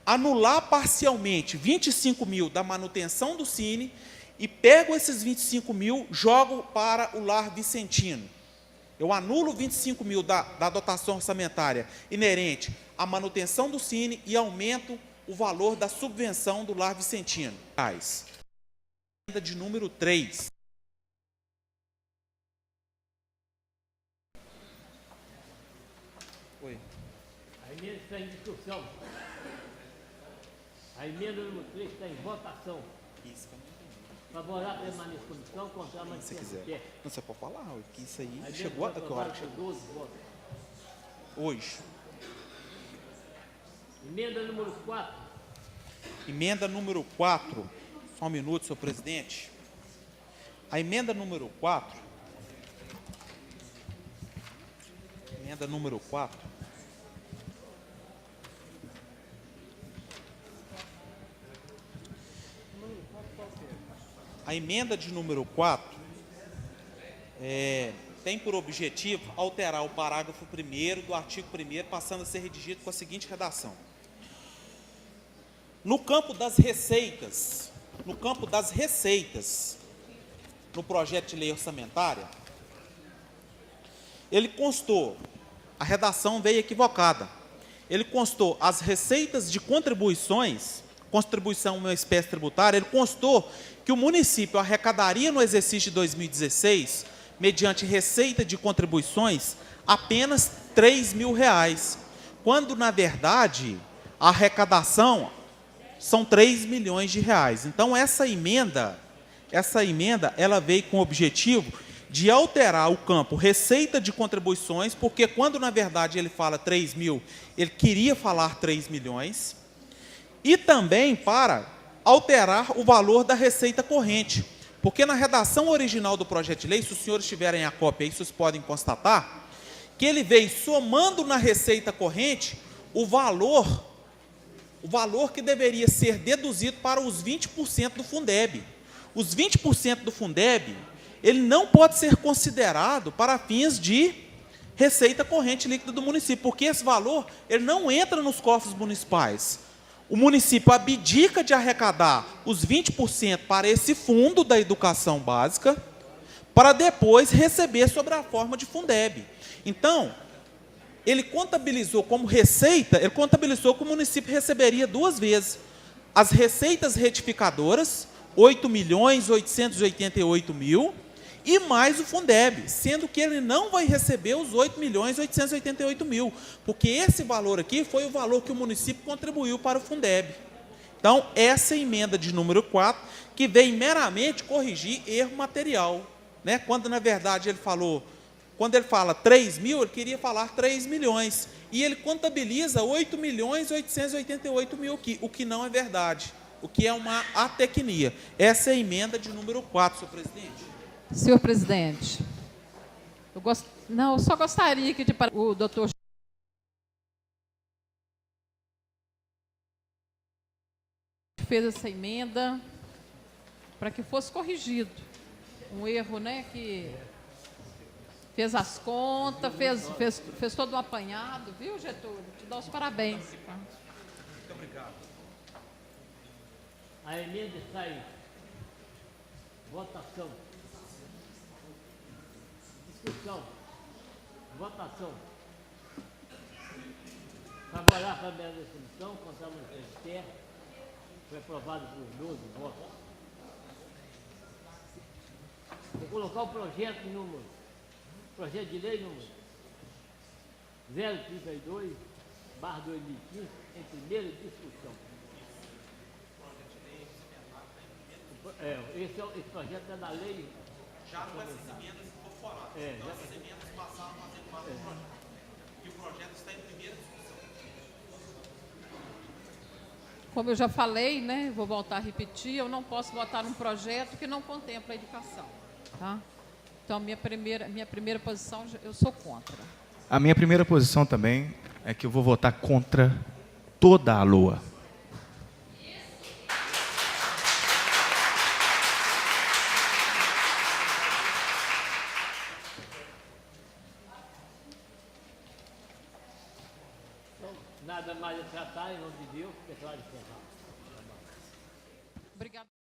Anular parcialmente 25 mil da manutenção do Cine e pego esses 25 mil, jogo para o Lar Vicentino. Eu anulo 25 mil da dotação orçamentária inerente à manutenção do Cine e aumento o valor da subvenção do Lar Vicentino. Emenda de número 3. Oi. A emenda está em discussão. A emenda número 3 está em votação. Isso, favorável à permanência da comissão, contrário à se manifestação. quiser. Não, você pode falar, que isso aí A chegou a emenda que foi hora aprovada que por chegou? 12 votos. Hoje. Emenda número 4. Emenda número 4. Só um minuto, senhor presidente. A emenda número 4. Emenda número 4. A emenda de número 4 tem por objetivo alterar o parágrafo 1º do artigo 1º, passando a ser redigido com a seguinte redação. No campo das receitas, no projeto de lei orçamentária, ele constou, a redação veio equivocada, ele constou as receitas de contribuições, contribuição é uma espécie tributária, ele constou que o município arrecadaria no exercício de 2016, mediante receita de contribuições, apenas R$3.000, quando, na verdade, a arrecadação são R$3 milhões. Então, essa emenda, ela veio com o objetivo de alterar o campo receita de contribuições, porque quando, na verdade, ele fala 3 mil, ele queria falar 3 milhões, e também para alterar o valor da receita corrente, porque na redação original do projeto de lei, se os senhores tiverem a cópia aí, vocês podem constatar, que ele veio somando na receita corrente o valor que deveria ser deduzido para os 20% do Fundeb. Os 20% do Fundeb, ele não pode ser considerado para fins de receita corrente líquida do município, porque esse valor ele não entra nos cofres municipais. O município abdica de arrecadar os 20% para esse fundo da educação básica, para depois receber sob a forma de Fundeb. Então, ele contabilizou como receita, ele contabilizou que o município receberia duas vezes as receitas retificadoras, 8.888.000, e mais o Fundeb, sendo que ele não vai receber os 8.888.000, porque esse valor aqui foi o valor que o município contribuiu para o Fundeb. Então, essa é a emenda de número 4, que vem meramente corrigir erro material, né? Quando, na verdade, quando ele fala 3 mil, ele queria falar 3 milhões, e ele contabiliza 8.888.000 aqui, o que não é verdade, o que é uma atecnia. Essa é a emenda de número 4, senhor presidente. Senhor presidente, eu só gostaria que o doutor fez essa emenda para que fosse corrigido um erro, né, que fez as contas, fez todo um apanhado, viu, Getúlio? Te dou os parabéns. Muito obrigado. A emenda está em votação. Discussão. Votação. Favorável à emenda da comissão, contrário à manifestação, foi aprovado por 12 votos. Vou colocar o projeto de lei número 032/2015 em primeira discussão. Esse projeto é da lei. Já com essas emendas incorporadas. Então, essas emendas passaram a fazer parte do projeto. E o projeto está em primeira discussão. Como eu já falei, né, vou voltar a repetir, eu não posso votar num projeto que não contempla a educação. Tá? Então, minha primeira posição, eu sou contra. A minha primeira posição também é que eu vou votar contra toda a LOA. Nada mais a tratar, em nome de Deus, pessoal de encerrar. Obrigada.